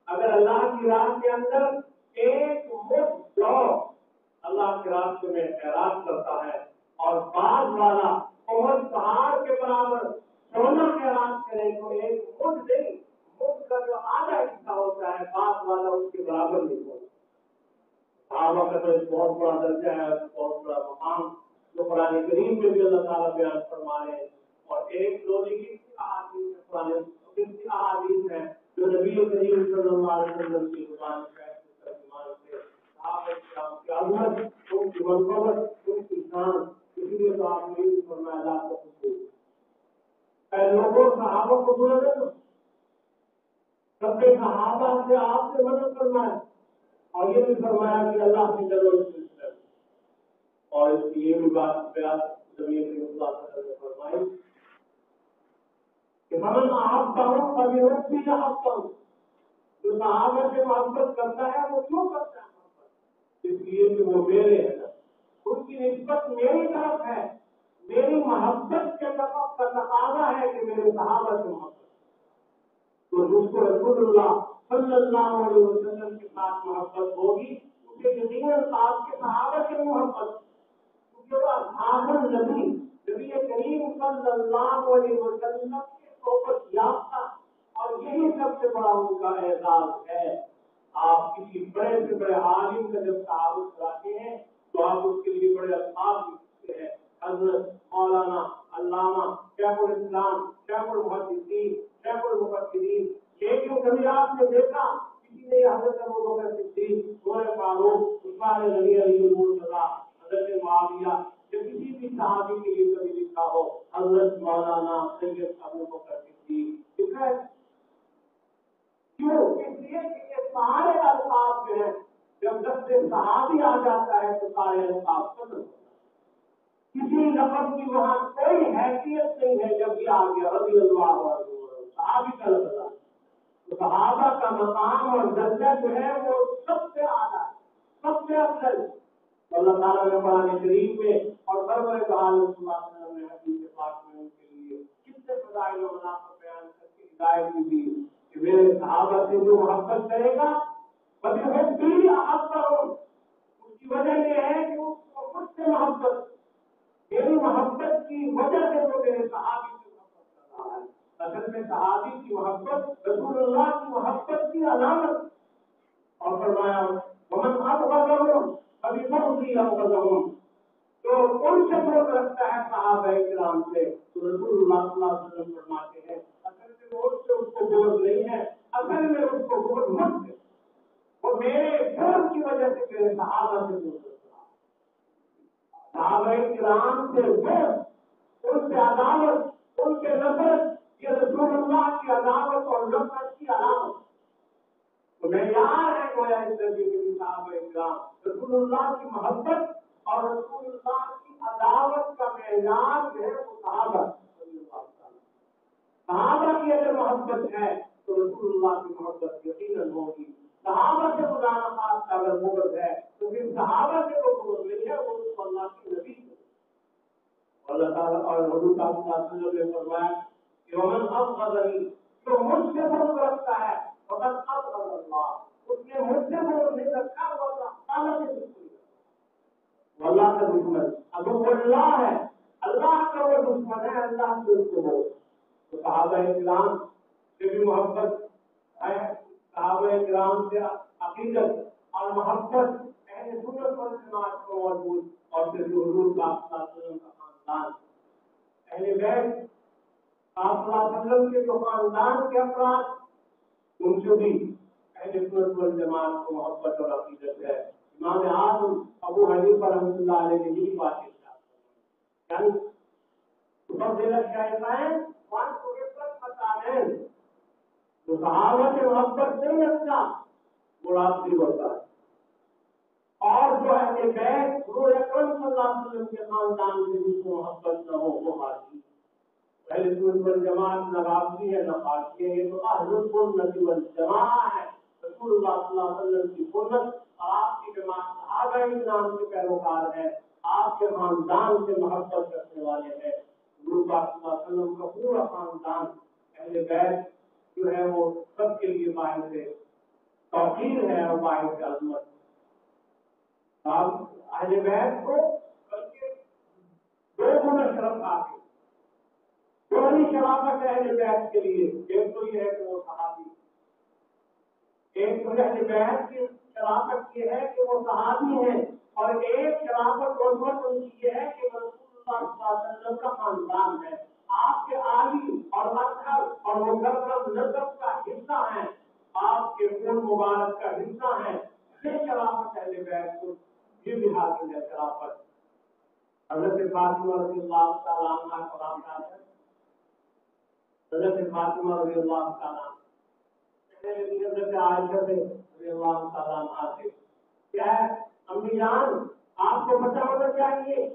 اگر اللہ کی راہ کے اندر ایک مٹھ جو اللہ کے راستے میں خیرات کرتا ہے اور بعد والا اور پہاڑ کے برابر سونا خیرات کرے تو ایک مٹھ نہیں، مٹھ کا جو آدھا حصہ ہوتا ہے بعد والا اس کے برابر نہیں ہوتا۔ صحابہ کا تو ایک بہت بڑا درجہ ہے، بہت بڑا مقام جو قرآن کریم میں بھی اللہ تعالیٰ بیان فرما رہے ہیں، اور ایک دوسرے کی احادیث ہے جو نبی کریم صلی اللہ علیہ وسلم کی زبان سے ترجمان سے صحابہ کرام کی عظمت، ان کی مرتبت، ان کی شان، اسی لیے تو آپ نے بھی فرمایا لا تقولوا اے لوگوں صحابہ کو سنا دو، سب صحابہ سے آپ سے مدد فرمائے، اور یہ بھی فرمایا کہ اللہ سے ڈرو اس سے، اور اس کی یہ بھی بات بیان نبی کریم صلی اللہ علیہ وسلم نے فرمائی کہ من احبهم فليحب احبهم، جو صحابہ سے محبت کرتا ہے وہ کیوں کرتا ہے محبت؟ اس لیے کہ وہ میرے ہیں نا، ان کی نسبت میری طرف ہے، میری محبت کے طرف کا تقاضا ہے کہ میرے صحابہ سے محبت، تو جس کو رسول اللہ صلی اللہ علیہ وسلم کے ساتھ محبت ہوگی اسے یقیناً آپ کے صحابہ سے محبت، کیونکہ وہ اصحاب النبی نبی کریم صلی اللہ علیہ وسلم کے صحبت یافتہ، اور یہی سب سے بڑا ان کا اعزاز ہے۔ آپ کسی بڑے سے بڑے عالم کا جب تعارف کراتے ہیں تو آپ اس کے لیے بڑے الفاظ لکھتے ہیں، حضرت مولانا علامہ شیخ الاسلام شیخ المحدثین شیخ المفسرین، لیکن کبھی آپ نے دیکھا کسی نے حضرت ابوبکر صدیق، عمر فاروق، عثمان غنی علی المرتضیٰ، حضرت معاویہ یا کسی بھی صحابی کے لیے کبھی لکھا ہو حضرت مولانا سید ابوبکر صدیق، لکھا ہے کیوں؟ اس لیے کہ یہ سارے الفاظ جو ہیں جب لفظ صحابی آ جاتا ہے تو سارے الفاظ ختم ہوتے ہیں، کسی لفظ کی وہاں کوئی حیثیت نہیں ہے، جب یہ آ گیا رضی اللہ عنہ صحابی کا لفظ، تو صحابہ کا مقام اور درجہ جو ہے وہ سب سے اعلیٰ، سب سے افضل، اللہ تعالیٰ نے قرآن کریم میں اور بربر تعالیٰ صلی اللہ علیہ وسلم نے حدیث پاک میں ان کے لیے کتنے فضائل و مناقب بیان کر کے ہدایت دی کہ میرے صحابہ سے جو محبت کرے گا فبحبی احبہم، اس کی وجہ یہ ہے کہ اس کو مجھ سے محبت، میری محبت کی وجہ سے وہ میرے صحابی سے محبت کر رہا ہے۔ اصل میں صحابی کی محبت رسول اللہ کی محبت کی علامت، اور فرمایا ومن ابغضهم فببغضی ابغضهم، تو ان سے بغض رکھتا ہے صحابہ کرام سے تو رسول اللہ صلی اللہ علیہ وسلم فرماتے ہیں اصل میں وہ اس کو بغض نہیں ہے، اصل میں اس کو بغض مت ہے، وہ میرے بغض کی وجہ سے میرے صحابہ سے بغض رکھتا ہے، صحابہ کرام سے بغض، ان سے عداوت، ان سے نفرت، یہ رسول اللہ کی عداوت اور نفرت کی علامت، تو معیار ہے گویا اس درجے کے بھی صحابہ کرام، رسول اللہ کی محبت اور رسول اللہ کی عداوت کا معیار جو ہے وہ صحابہ، صحابہ کی اگر محبت ہے تو رسول اللہ کی محبت یقیناً ہوگی، صحابہ سے خدا نخواستہ اگر بغض ہے تو پھر صحابہ سے وہ بغض نہیں اللہ تعالیٰ اور حضور صلی اللہ علیہ وسلم نے فرمایا کہ ومن ابغضنی، جو مجھ سے بغض رکھتا ہے فقد ابغض اللہ، اس نے مجھ سے بغض نہیں رکھا وہ اللہ تعالیٰ سے دشمنی رکھتا ہے، وہ اللہ کا دشمن اب وہ اللہ ہے، اللہ کا وہ دشمن ہے، اللہ سے اس کو بغض۔ تو صحابہ کرام سے بھی محبت ہے، صحابہ کرام سے عقیدت اور محبت اہل سنت والجماعت کو موجود، اور پھر حضور پاک صلی اللہ علیہ وسلم کا خاندان، اہل بیت آپ صلی اللہ علیہ وسلم کے جو خاندان کے افراد، ان سے بھی اہل سنت والجماعت کو محبت اور عقیدت ہے۔ امام اعظم ابو حنیفہ رحمۃ اللہ علیہ نے یہی بات ارشاد فرمائی، یعنی تفضل الشیخین وان تحب الفتانین، جو صحابہ سے محبت نہیں رکھتا وہ رافضی ہوتا ہے، اور جو اہل بیت حضور اکرم صلی اللہ علیہ وسلم کے خاندان سے جس کو محبت نہ ہو وہ حاجی۔ اہل سنت والجماعت نہ رافضی ہے نہ حاجی ہے، یہ تو اہل السنت والجماعت ہے، رسول اللہ صلی اللہ علیہ وسلم کی سنت اور آپ کی جماعت صحابہ کرام کے پیروکار ہے، آپ کے خاندان سے محبت رکھنے والے ہیں۔ حضور پاک صلی اللہ علیہ وسلم کا پورا خاندان اہل بیت جو ہے وہ سب کے لیے باعث توقیر ہے اور باعث عظمت۔ اہل بیت کو بلکہ دو گنا شرف آتی، دوہری شرافت ہے اہل بیت کے لیے، ایک تو یہ ہے کہ وہ صحابی، ایک تو اہل بیت کی شرافت یہ ہے کہ وہ صحابی ہیں، اور ایک شرافت عظمت ان کی یہ ہے کہ رسول اللہ صلی اللہ علیہ وسلم کا خاندان ہے، آپ کے عالی اور اطہر اور مقرب نسب کا حصہ ہیں، آپ کے خون مبارک کا حصہ ہیں، یہ شرافت اہل بیت کو یہ بھی حاصل ہے شرافت۔ حضرت فاطمہ رضی اللہ تعالیٰ عنہ کا واقعہ ہے، حضرت فاطمہ رضی اللہ تعالیٰ عنہ حضرت عائشہ سے رضی اللہ تعالیٰ عنہ سے کیا ہے، امی جان آپ کو پتہ ہونا چاہیے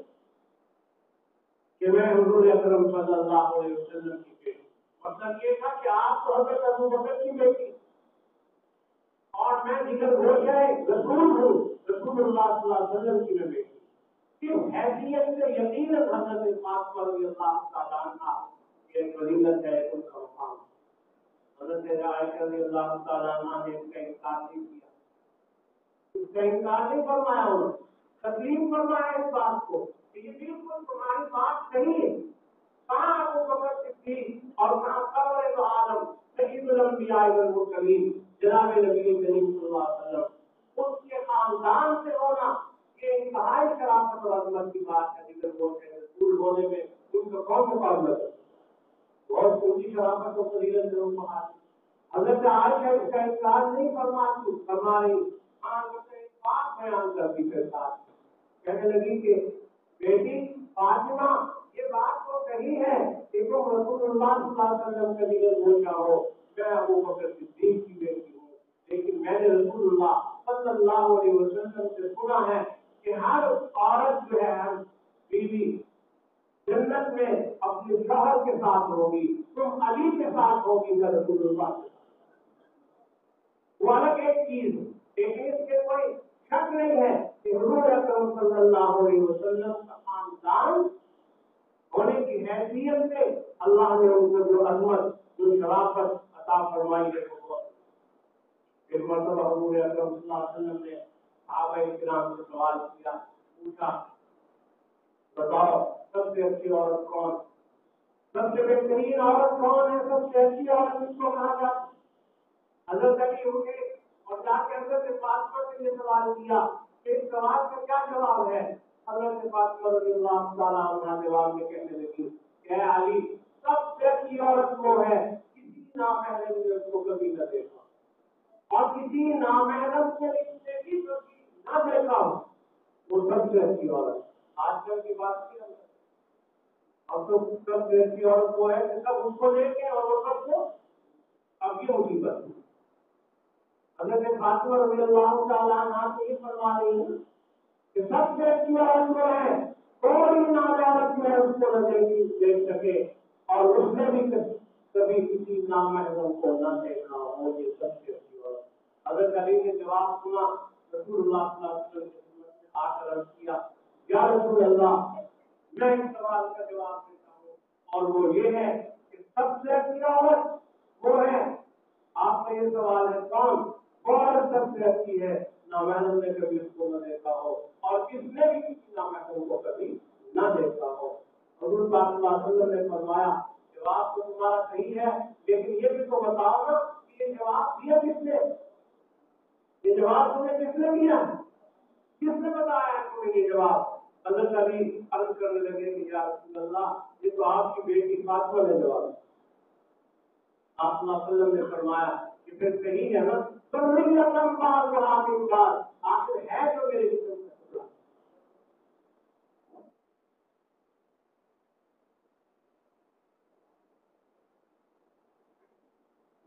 کہ میں حضور اکرم صلی اللہ علیہ وسلم کی بیٹی، مطلب یہ تھا کہ آپ تو حضرت ابو بکر کی بیٹی اور میں دیگر گوش ہے رسول ہوں، رسول اللہ صلی اللہ علیہ وسلم کی میں بیٹی، کس حیثیت سے یقیناً حضرت فاطمہ رضی اللہ تعالیٰ عنہ ایک فضیلت ہے، ان کا مقام۔ حضرت عائشہ رضی اللہ تعالیٰ عنہ نے اس کا انکار نہیں کیا، اس کا انکار نہیں فرمایا، انہوں نے تسلیم فرمایا اس بات کو کہ یہ بالکل تمہاری بات صحیح ہے۔ کہاں ابو بکر صدیق اور کہاں قبر دو عالم سید الانبیاء والمرسلین جناب نبی کریم صلی اللہ علیہ وسلم، اس کے خاندان سے ہونا یہ انتہائی شرافت اور عظمت کی بات ہے، دیگر بولتے ہیں رسول ہونے میں ان کا کون مقابلہ کرتا ہے، بہت اونچی شرافت و فضیلت لوگ کو حاصل۔ حضرت عائشہ اس کا انکار نہیں فرما رہی، ایک بات بیان کرتی پھر ساتھ کہنے لگی کہ بیٹی فاطمہ یہ بات تو صحیح ہے کہ تم رسول اللہ صلی اللہ علیہ وسلم کا دیگر گوشہ ہو، میں ابو بکر صدیق کی بیٹی ہوں، لیکن میں نے رسول اللہ صلی اللہ علیہ وسلم سے سنا ہے کہ ہر عورت جو ہے بیوی جنت میں اپنے شوہر کے ساتھ ہوگی، تم علی کے ساتھ ہوگی میں رسول اللہ کے ساتھ، وہ الگ ایک چیز، لیکن اس کے کوئی شک نہیں ہے کہ حضور اکرم صلی اللہ علیہ وسلم کا خاندان ہونے کی حیثیت سے اللہ نے ان کو جو عظمت جو شرافت عطا فرمائی ہے وہ ایک مرتبہ حضور اکرم صلی اللہ علیہ وسلم نے صحابہ کرام سے سوال کیا، پوچھا بتاؤ سب سے اچھی عورت کون، سب سے بہترین عورت کون ہے، سب سے اچھی عورت اس کو کہا جاتا ہے۔ حضرت علی ہوئے اور جا کے حضرت فاطمہ سے یہ سوال کیا کہ اس سوال کا کیا جواب ہے، حضرت فاطمہ رضی اللہ تعالیٰ عنہ جواب میں کہنے لگی کہ اے علی سب سے اچھی عورت وہ ہے کسی نامحرم نے اس کو کبھی نہ دیکھا اور کسی نامحرم کو اس نے بھی کبھی نہ دیکھا ہو، وہ سب سے اچھی عورت۔ آج کل کی بات کی اب تو سب سے اچھی عورت وہ ہے کہ سب اس کو دیکھیں اور وہ سب کو اب یہ مصیبت ہے۔ حضرت فاطمہ رضی اللہ تعالیٰ عنہ سے یہ فرما رہی ہیں کہ سب سے اچھی عورت وہ ہے کوئی نامحرم جو ہے اس کو نہ دیکھ سکے اور اس نے بھی کبھی کسی نامحرم کو نہ دیکھا ہو، یہ سب سے اچھی عورت۔ حضرت علی نے جواب سنا، رسول اللہ صلی اللہ علیہ وسلم نے آ کر عرض کیا یا رسول اللہ میں اس سوال کا جواب دیتا ہوں، اور وہ یہ ہے کہ سب سے اچھی عورت وہ ہے، آپ کا یہ سوال ہے کون عورت سب سے اچھی ہے؟ نامحرم نے کبھی اس کو نہ دیکھا ہو، اور کس نے بھی کسی نامحرم کو کبھی نہ دیکھا ہو۔ حضور پاک صلی اللہ علیہ وسلم نے فرمایا جواب تو تمہارا صحیح ہے، لیکن یہ بھی تو بتاؤ نا کہ یہ جواب دیا کس نے؟ یہ جواب تمہیں کس نے دیا؟ کس نے بتایا ہے تمہیں یہ جواب؟ حضرت علی عرض کرنے لگے کہ یا رسول اللہ یہ تو آپ کی بیٹی فاطمہ نے جواب دیا۔ آپ صلی اللہ علیہ وسلم نے فرمایا کہ پھر صحیح ہے نا، تو نہیں اپنا بات اور آپ کی بات آخر ہے جو میرے جسم میں ٹکڑا۔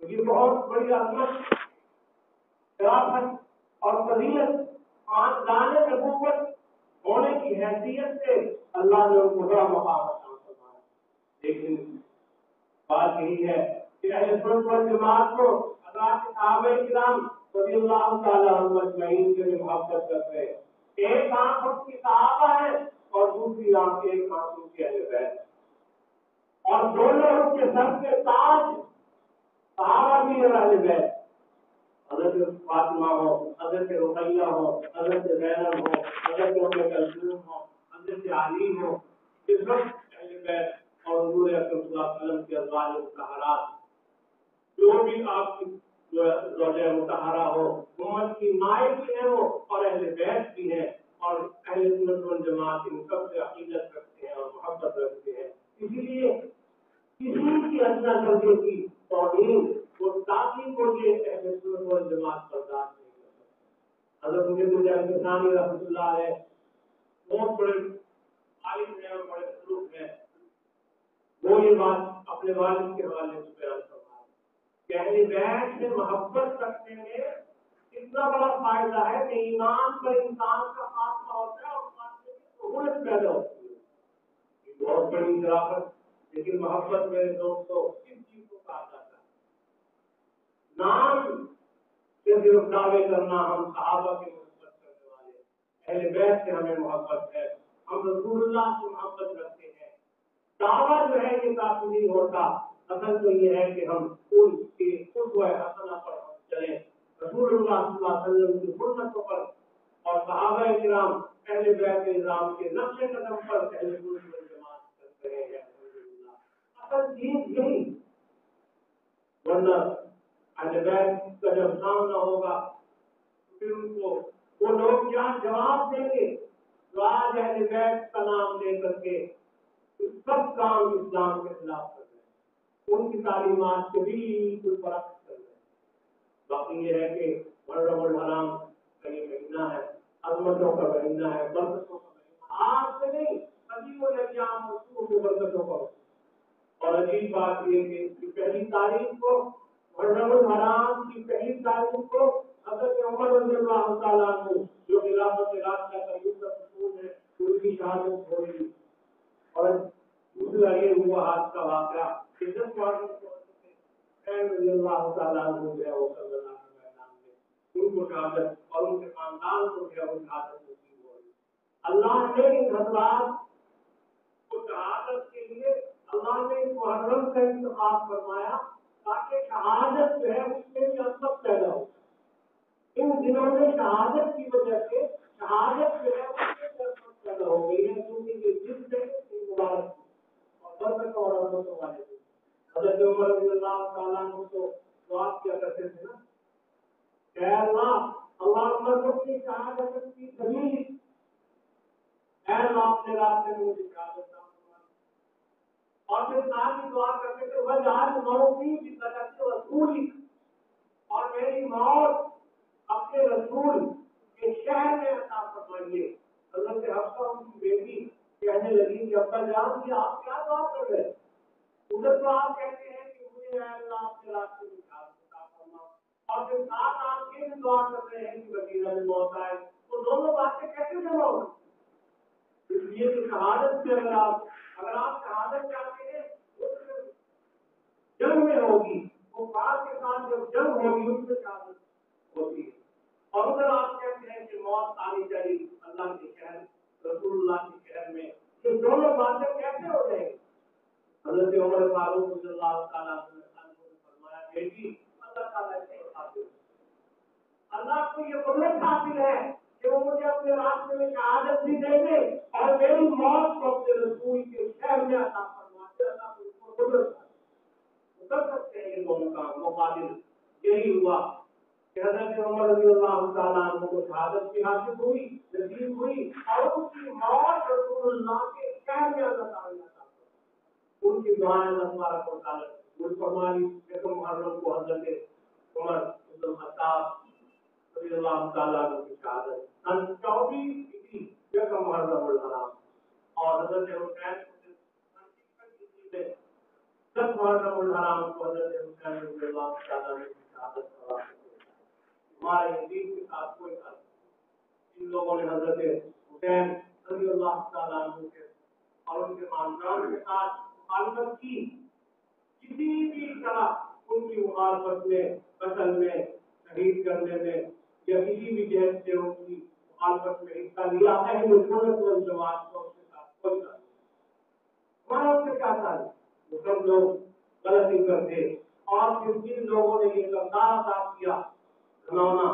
یہ بہت بڑی عظمت، شرافت اور فضیلت خاندان نبوت ہونے کی حیثیت سے اللہ نے ان کو بڑا مقام عطا فرمایا۔ لیکن بات یہی ہے کہ اہل سنت والجماعت کو حضرات صحابہ کرام رضی اللہ تعالی عنہم اجمعین سے محبت کرتے ہیں۔ ایک آنکھ ان کی صحابہ ہے اور دوسری آنکھ ایک آنکھ ان کے اہل بیت، اور دونوں ان کے سر کے تاج صحابہ بھی اور اہل بیت، حضرت فاطمہ ہو، حضرت رقیہ ہو، حضرت زینب ہو، حضرت ام کلثوم ہو، حضرت علی ہو، یہ سب اہل بیت اور حضور اکرم صلی اللہ علیہ وسلم کے ازواج مطہرات، جو بھی آپ کی زوجہ مطہرہ ہو، امت کی مائیں بھی ہیں وہ اور اہل بیت بھی ہیں، اور اہل سنت والجماعت ان سب سے عقیدت رکھتے ہیں اور محبت رکھتے ہیں۔ اسی لیے کسی کی ادنا درجے کی توہین اور تعظیم کو یہ اہل سنت والجماعت برداشت نہیں کر سکتے۔ حضرت مجدد احمد ثانی رحمۃ اللہ علیہ بہت بڑے عالم ہیں اور بڑے بزرگ ہیں، وہ یہ بات اپنے والد کے حوالے سے بیان فرمایا کہ اہل بیت سے محبت رکھنے میں اتنا بڑا فائدہ ہے کہ ایمان پر انسان کا خاتمہ ہوتا ہے اور خاتمے کی سہولت پیدا ہوتی ہے۔ یہ بہت بڑی شرافت، لیکن محبت میرے دوستوں کس چیز کو کہا جاتا ہے؟ نام سے صرف دعوے کرنا، ہم صحابہ کی محبت کرنے والے، اہل بیت سے ہمیں محبت ہے، ہم رسول اللہ سے محبت رکھتے ہیں۔ دعویٰ جو ہے یہ کافی نہیں ہوتا، اصل تو یہ ہے کہ ہم ان کی اسوہ حسنہ پر ہم چلیں، رسول اللہ صلی اللہ علیہ وسلم کی سنتوں پر اور صحابہ کرام اہل بیت نظام کے نقش قدم پر اہل سنت والجماعت چلتے ہیں۔ اصل چیز یہی، ورنہ اہل بیت کا جب سامنا ہوگا پھر ان کو وہ لوگ کیا جواب دیں گے جو آج اہل بیت کا نام لے کر کے سب کام اسلام کے خلاف کر رہے ہیں، ان کی تعلیمات سے بالکل برعکس کر رہے ہیں۔ باقی یہ ہے کہ محرم الحرام کا یہ مہینہ ہے، عظمتوں کا مہینہ ہے، برکتوں کا مہینہ، آج سے نہیں قدیم الایام رسول کی برکتوں کا۔ اور عجیب بات یہ کہ اس کی پہلی تاریخ کو، محرم الحرام کی پہلی تاریخ کو حضرت عمر رضی اللہ تعالیٰ عنہ جو خلافت راشدہ کا یوسف رسول ہے ان کی شہادت ہو رہی، اور دوسرا یہ ہوا حادثہ واقعہ کہ جب رضی اللہ تعالیٰ عنہ جو ہے وہ کربلا کے میدان میں ان کو شہادت اور ان کے خاندان کو جو ہے وہ شہادت نصیب ہو رہی۔ اللہ نے ان حضرات کو شہادت کے لیے اللہ نے اس محرم کا انتخاب فرمایا تاکہ شہادت جو ہے اس میں بھی عظمت پیدا ہو۔ ان دنوں میں شہادت کی وجہ سے شہادت جو ہے اس میں عظمت پیدا ہو گئی ہے، کیونکہ یہ جس سے مبارک اور برکت اور عظمتوں والے تھے۔ حضرت عمر رضی اللہ تعالیٰ عنہ کو دعا کیا کرتے تھے نا، اے اللہ عمر کی شہادت کی دلیل، اے اللہ اپنے راستے میں مجھے شہادت عطا فرما، اور پھر ساتھ ہی دعا کرتے تھے وجعل موتی ببرکت رسولک، اور میری موت اپنے رسول کے شہر میں عطا فرمائیے۔ حضرت حفصہ ان کی بیٹی کہنے لگی کہ ابا جان کہ آپ کیا دعا کر رہے ہیں؟ ادھر تو آپ کہتے ہیں کہ مجھے اے اللہ اپنے راستے میں شہادت عطا فرما، اور پھر ساتھ آپ یہ بھی دعا کر رہے ہیں کہ مدینہ میں موت آئے، تو دونوں باتیں کیسے جمع ہوں؟ اس لیے کہ شہادت سے اگر آپ شہادت چاہتے ہیں وہ جنگ میں ہوگی، وہ بات کے ساتھ جب جنگ ہوگی اس میں شہادت ہوتی ہے، اور اگر آپ کہتے ہیں کہ موت آنی چاہیے اللہ کے شہر رسول اللہ کے شہر میں، یہ دونوں حضرت عمر فاروق رضی اللہ تعالیٰ عنہ نے فرمایا بیٹی اللہ تعالیٰ سے حاصل اللہ کو یہ قدرت حاصل ہے کہ وہ مجھے اپنے راستے میں شہادت بھی دے دے اور میری موت کو اپنے رسول کے شہر میں عطا فرماتے اللہ کو اس کو قدرت کر سکتے ہیں یہ دونوں کام مقابل یہی ہوا کہ حضرت عمر رضی اللہ تعالیٰ عنہ کو شہادت بھی حاصل ہوئی نصیب ہوئی اور ان کی موت رسول اللہ کے شہر میں اللہ تعالیٰ ان کی دعائیں اللہ تبارک و تعالیٰ قبول فرمائی یکم محرم کو حضرت عمر بن الخطاب رضی اللہ تعالیٰ عنہ کی شہادت سن 24 یکم محرم الحرام اور حضرت حسین کو 10 محرم الحرام کو حضرت حسین رضی اللہ تعالیٰ عنہ کی شہادت فرمائی ہمارے دین کے ساتھ کوئی فرق نہیں ان لوگوں نے حضرت حسین رضی اللہ تعالیٰ عنہ کے اور ان کے خاندان کے ساتھ مخالفت کی کسی بھی طرح ان کی مخالفت میں قتل میں شہید کرنے میں یا کسی بھی جہت سے ان کی مخالفت میں حصہ لیا اہل سنت والجماعت کو اس کے ساتھ کوئی تعلق ہمارا اس سے کیا تعلق وہ سب لوگ غلطی کرتے اور پھر جن لوگوں نے یہ کردار ادا کیا بنانا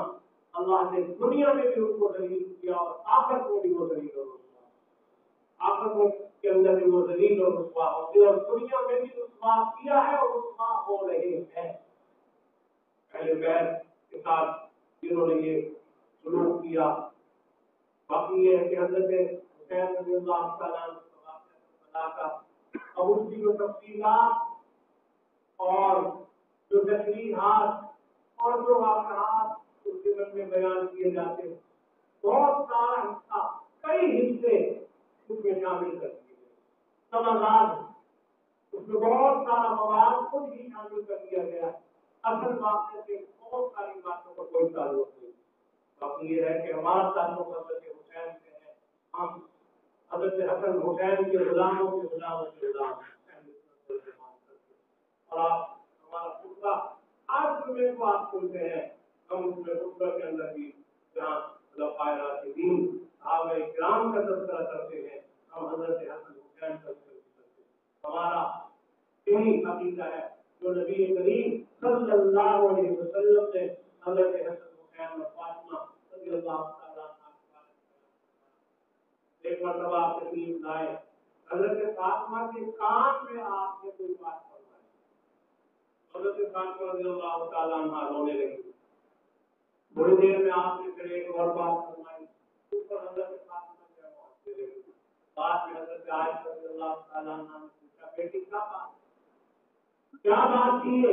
اللہ نے دنیا میں بھی ان کو ذلیل کیا اور آخرت میں بھی وہ ذلیل اور رسوا آخرت کے اندر بھی وہ ذلیل اور رسوا ہوتے اور دنیا میں بھی رسوا کیا ہے اور رسوا ہو رہے ہیں اہل بیت کے ساتھ جنہوں نے یہ سلوک کیا باقی یہ ہے کہ حضرت حسین رضی اللہ تعالیٰ عنہ کا اب اس کی جو تفصیلات اور جو تشریحات اور جو واقعات اس کے بارے میں بیان کیے جاتے ہیں بہت سارا حصہ کئی حصے اس میں شامل کر دیے گئے سماعت اس میں بہت سارا مواد خود ہی شامل کر دیا گیا اصل واقعے سے بہت ساری باتوں کا کوئی تعلق نہیں باقی یہ ہے کہ ہمارا تعلق حضرت حسین سے ہے ہم حضرت حسن حسین کے غلاموں کے غلام اور آپ ہمارا خطبہ آج جمعے کو آپ سنتے ہیں ہم اس میں خطبہ کے اندر بھی جہاں خلفائے راشدین صحابہ کرام کا تذکرہ کرتے ہیں ہم حضرت حسن حسین کا تذکرہ کرتے ہیں ہمارا یہی عقیدہ ہے جو نبی کریم صلی اللہ علیہ وسلم نے حضرت حسن حسین اور فاطمہ رضی اللہ تعالیٰ عنہ ایک مرتبہ آپ تشریف لائے حضرت فاطمہ کے کان میں آپ نے کوئی بات فرمائی حضرت فاطمہ رضی اللہ تعالیٰ عنہ رونے لگی تھوڑی دیر میں آپ نے پھر ایک اور بات فرمائی اس پر حضرت فاطمہ کیا معاشرے لگی بعد میں حضرت عائشہ رضی اللہ تعالیٰ عنہ نے پوچھا بیٹی کیا بات کی ہے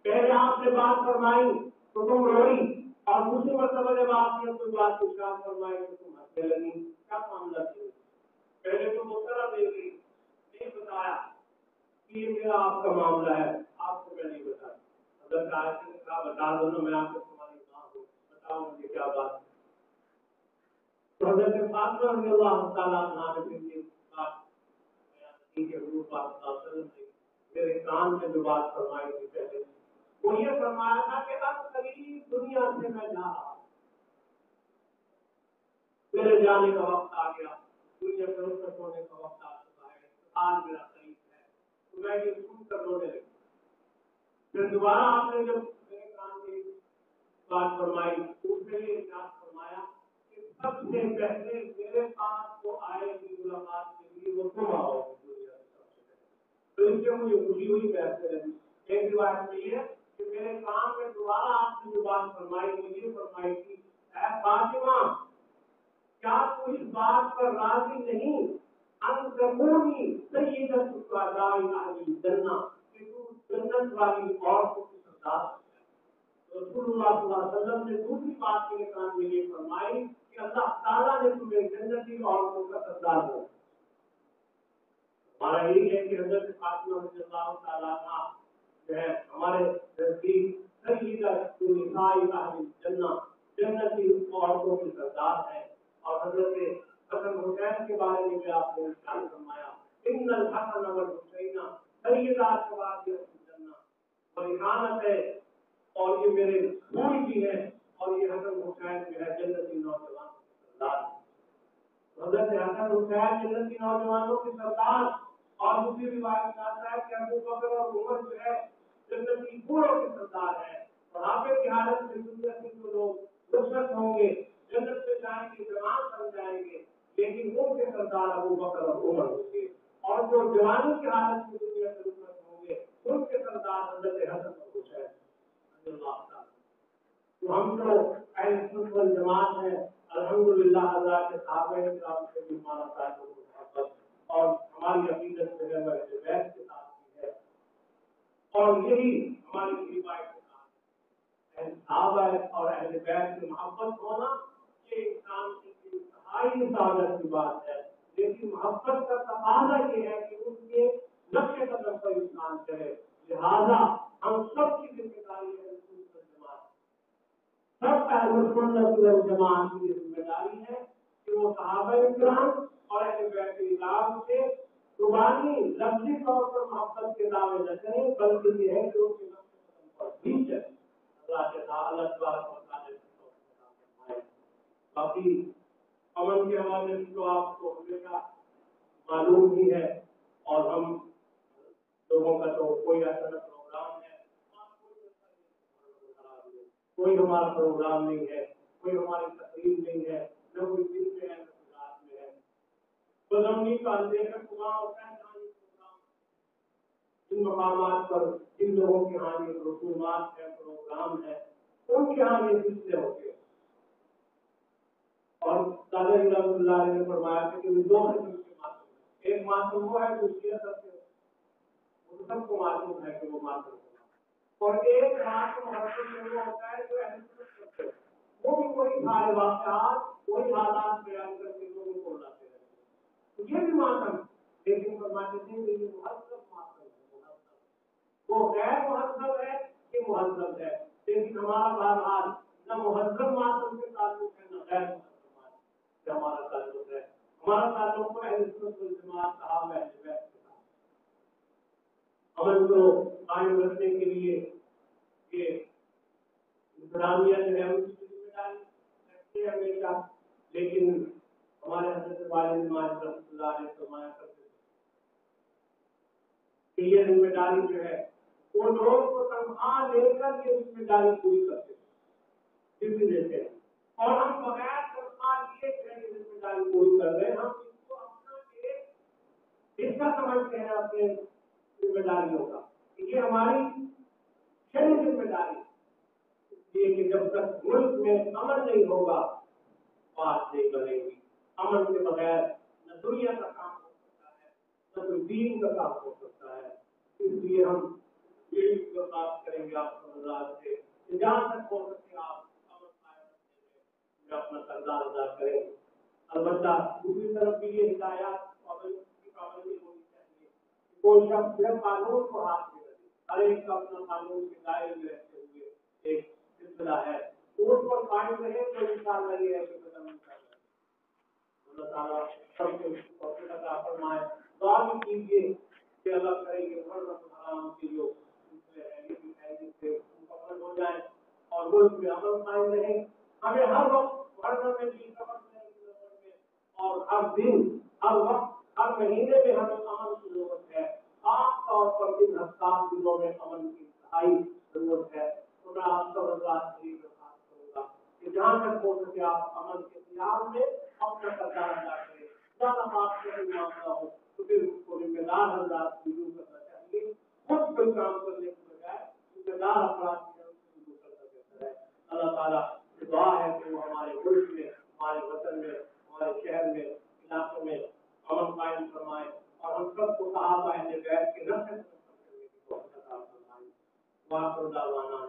پہلے آپ نے بات فرمائی تو تم روئی اور دوسری مرتبہ جب آپ نے کوئی بات ارشاد فرمائی تو تم ہنسنے لگی کیا معاملہ تھی پہلے تو مبتلا دے گئی نہیں بتایا کہ یہ میرا آپ کا معاملہ ہے آپ کو میں نہیں بتایا حضرت عائشہ نے کہا بتا دو نا میں آپ کو تمہاری ماں ہوں بتاؤ مجھے کیا بات تو حضرت فاطمہ رضی اللہ تعالیٰ عنہ نے پھر یہ بات بیان کی کہ حضور پاک صلی اللہ علیہ وسلم نے میرے کان میں جو بات فرمائی تھی پہلے وہ یہ فرمایا تھا کہ اب قریب دنیا سے میں جا رہا ہوں میرے جانے کا وقت آ گیا دنیا سے رخصت ہونے کا وقت آ چکا ہے آج میرا قریب ہے تو میں یہ سن کر رونے لگی پھر دوبارہ آپ نے جب میرے کان میں بات فرمائی اس میں یہ ارشاد فرمایا کہ سب سے پہلے میرے پاس جو آئے گی ملاقات کے لیے وہ تم آؤ دنیا سے تو اس سے مجھے خوشی ہوئی بہتر ہے ایک روایت میں یہ کہ میرے کان میں دوبارہ آپ نے جو بات فرمائی وہ یہ فرمائی تھی اے فاطمہ کیا تو اس بات پر راضی نہیں ان تکونی سیدۃ الشہداء اہل الجنہ کہ تو جنت والی عورتوں کی سردار رسول اللہ صلی اللہ علیہ وسلم نے دوسری بات میرے کان میں یہ فرمائی کہ اللہ تعالیٰ نے تمہیں جنتی عورتوں کا سردار بنایا ہمارا یہی ہے کہ حضرت فاطمہ رضی اللہ تعالیٰ عنہ جو ہے ہمارے نزدیک سیدۃ النساء اہل الجنہ جنتی عورتوں کی سردار ہے اور حضرت حسن حسین کے بارے میں بھی آپ نے ارشاد فرمایا ان الحسن والحسین سیدا شباب الجنہ ورحانت ہے اور یہ میرے پھول بھی ہے اور یہ حسن حسین جو ہے جنتی نوجوان کی سردار حضرت حسن حسین جنتی نوجوانوں کی سردار اور دوسری روایت میں آتا ہے کہ ابو بکر اور عمر جو ہے جنت کی بوڑھوں کے سردار ہیں، بڑھاپے کی حالت میں دنیا سے جو لوگ رخصت ہوں گے جنت میں جائیں گے، جوان بن جائیں گے، لیکن ان کے سردار ابو بکر اور عمر ہوں گے، اور جو جوانی کی حالت میں دنیا سے رخصت ہوں گے ان کے سردار حضرت حسن اور حسین رضی اللہ تعالیٰ۔ تو ہم تو اہل سنت والجماعت ہیں، الحمدللہ اللہ کے صحابہ کرام سے بھی ہمارا تعلق محبت اور ہماری عقیدت جو ہے وہ اہل بیت کے ساتھ بھی ہے، اور یہی ہماری روایت کے ساتھ اہل صحابہ اور اہل بیت کی محبت ہونا یہ انسان کی انتہائی سعادت کی بات ہے، لیکن محبت کا تقاضا یہ ہے کہ اس کے نقش قدم پر انسان چلے، لہذا ہم سب کی ذمہ داری ہے سب اہل سنت والجماعت کی ذمہ داری ہے کہ وہ صحابہ کرام اور اہل بیت کرام سے زبانی لفظی طور پر محبت کے دعوے نہ کریں، بلکہ یہ ہے کہ ان کے نقش قدم پر بھی چلیں۔ اللہ کے تعالیٰ تبارک و تعالیٰ کی باقی امن کے حوالے سے تو آپ کو ہمیشہ معلوم ہی ہے، اور ہم لوگوں کا تو کوئی ایسا پروگرام ہے، کوئی ہمارا پروگرام نہیں ہے، کوئی ہماری تقریب نہیں ہے، نہ کوئی دن میں ہے نہ رات میں ہے، بدمنی کا اندیشہ کماں ہوتا ہے جہاں یہ پروگرام جن مقامات پر جن لوگوں کے یہاں یہ رسومات ہے، پروگرام ہے، ان کے یہاں یہ سلسلے ہوتے ہیں۔ اور دادا جی رحمۃ اللہ علیہ نے فرمایا کہ دو قسم کے ماتم، ایک ماتم وہ ہے جو سیاست سے وہ سب کو معلوم ہے کہ وہ ماتم ہوگا، اور ایک ماتم محرم وہ ہوتا ہے جو اہل سنت کرتے ہیں، وہ بھی وہی سارے واقعات وہی حالات بیان کر کے لوگوں کو لاتے رہتے ہیں، تو یہ بھی ماتم، لیکن فرماتے ہیں کہ یہ مہذب ماتم ہے، وہ غیر مہذب ہے یہ مہذب ہے، لیکن ہمارا بہرحال نہ مہذب ماتم سے تعلق ہے نہ غیر مہذب سے ہمارا تعلق ہے، ہمارا تعلق اہل سنت والجماعت صحابہ اہل بیت کے ساتھ۔ امن کو قائم رکھنے کے لیے یہ انتظامیہ جو ہے اس کی ذمہ داری رکھتے ہیں ہمیشہ، لیکن ہمارے حضرت والد ماجد رحمۃ اللہ علیہ فرمایا کرتے کہ یہ ذمہ داری جو ہے وہ لوگ کو تنخواہ لے کر یہ ذمہ داری پوری کرتے ہیں، دیتے ہیں، اور ہم بغیر تنخواہ لیے یہ ذمہ داری پوری کر رہے ہیں، ہم اس کو اپنا ایک حصہ سمجھتے ہیں اپنے ذمہ داریوں کا، یہ ہماری شرعی ذمہ داری ہے، یہ کہ جب تک ملک میں امن نہیں ہوگا بات نہیں بنے گی، امن کے بغیر نہ دنیا کا کام ہو سکتا ہے نہ کوئی دین کا کام ہو سکتا ہے، اس لیے ہم یہ بات کریں گے آپ کو اللہ سے کہ جہاں تک ہو سکے آپ امن قائم رکھنے میں اپنا کردار ادا کریں، البتہ دوسری طرف بھی یہ ہدایات کی پابندی ہونی چاہیے، کوئی شخص صرف قانون کو ہاتھ میں رکھے، ہر ایک کا اپنا قانون کے دائرے میں رہتے ہوئے ایک سلسلہ ہے، اس پر قائم رہے تو انشاءاللہ یہ ہے کہ قدم انشاءاللہ اللہ تعالیٰ سب کو توفیق عطا فرمائے۔ دعا بھی کیجیے کہ اللہ کرے کہ محرم حرام کے جو سلسلے ہیں یہ بھی خیریت سے مکمل ہو جائیں اور ملک میں امن قائم رہے، ہمیں ہر وقت محرم میں بھی اور ہر دن ہر وقت ہر مہینے میں ہمیں امن کی ضرورت ہے، خاص طور پر ان حساس دنوں میں امن کی انتہائی ضرورت ہے، تو میں آپ کا وضاحت کروں گا کہ جہاں تک ہو سکے آپ امن کے قیام میں اپنا کردار ادا کریں، زیادہ بات کا معاملہ ہو تو پھر اس کو ذمہ دار حضرات رجوع کرنا چاہیے، خود کوئی کام کرنے کی بجائے ذمہ دار افراد کی رجوع کرنا بہتر ہے۔ اللہ تعالیٰ سے دعا ہے کہ وہ ہمارے ملک میں، ہمارے وطن میں، ہمارے شہر میں، علاقے میں امن قائم فرمائے اور ہم سب کو صحابہ اہل بیت کے نقش قدم پر چلنے کی توفیق عطا فرمائے۔ وآخر دعوانا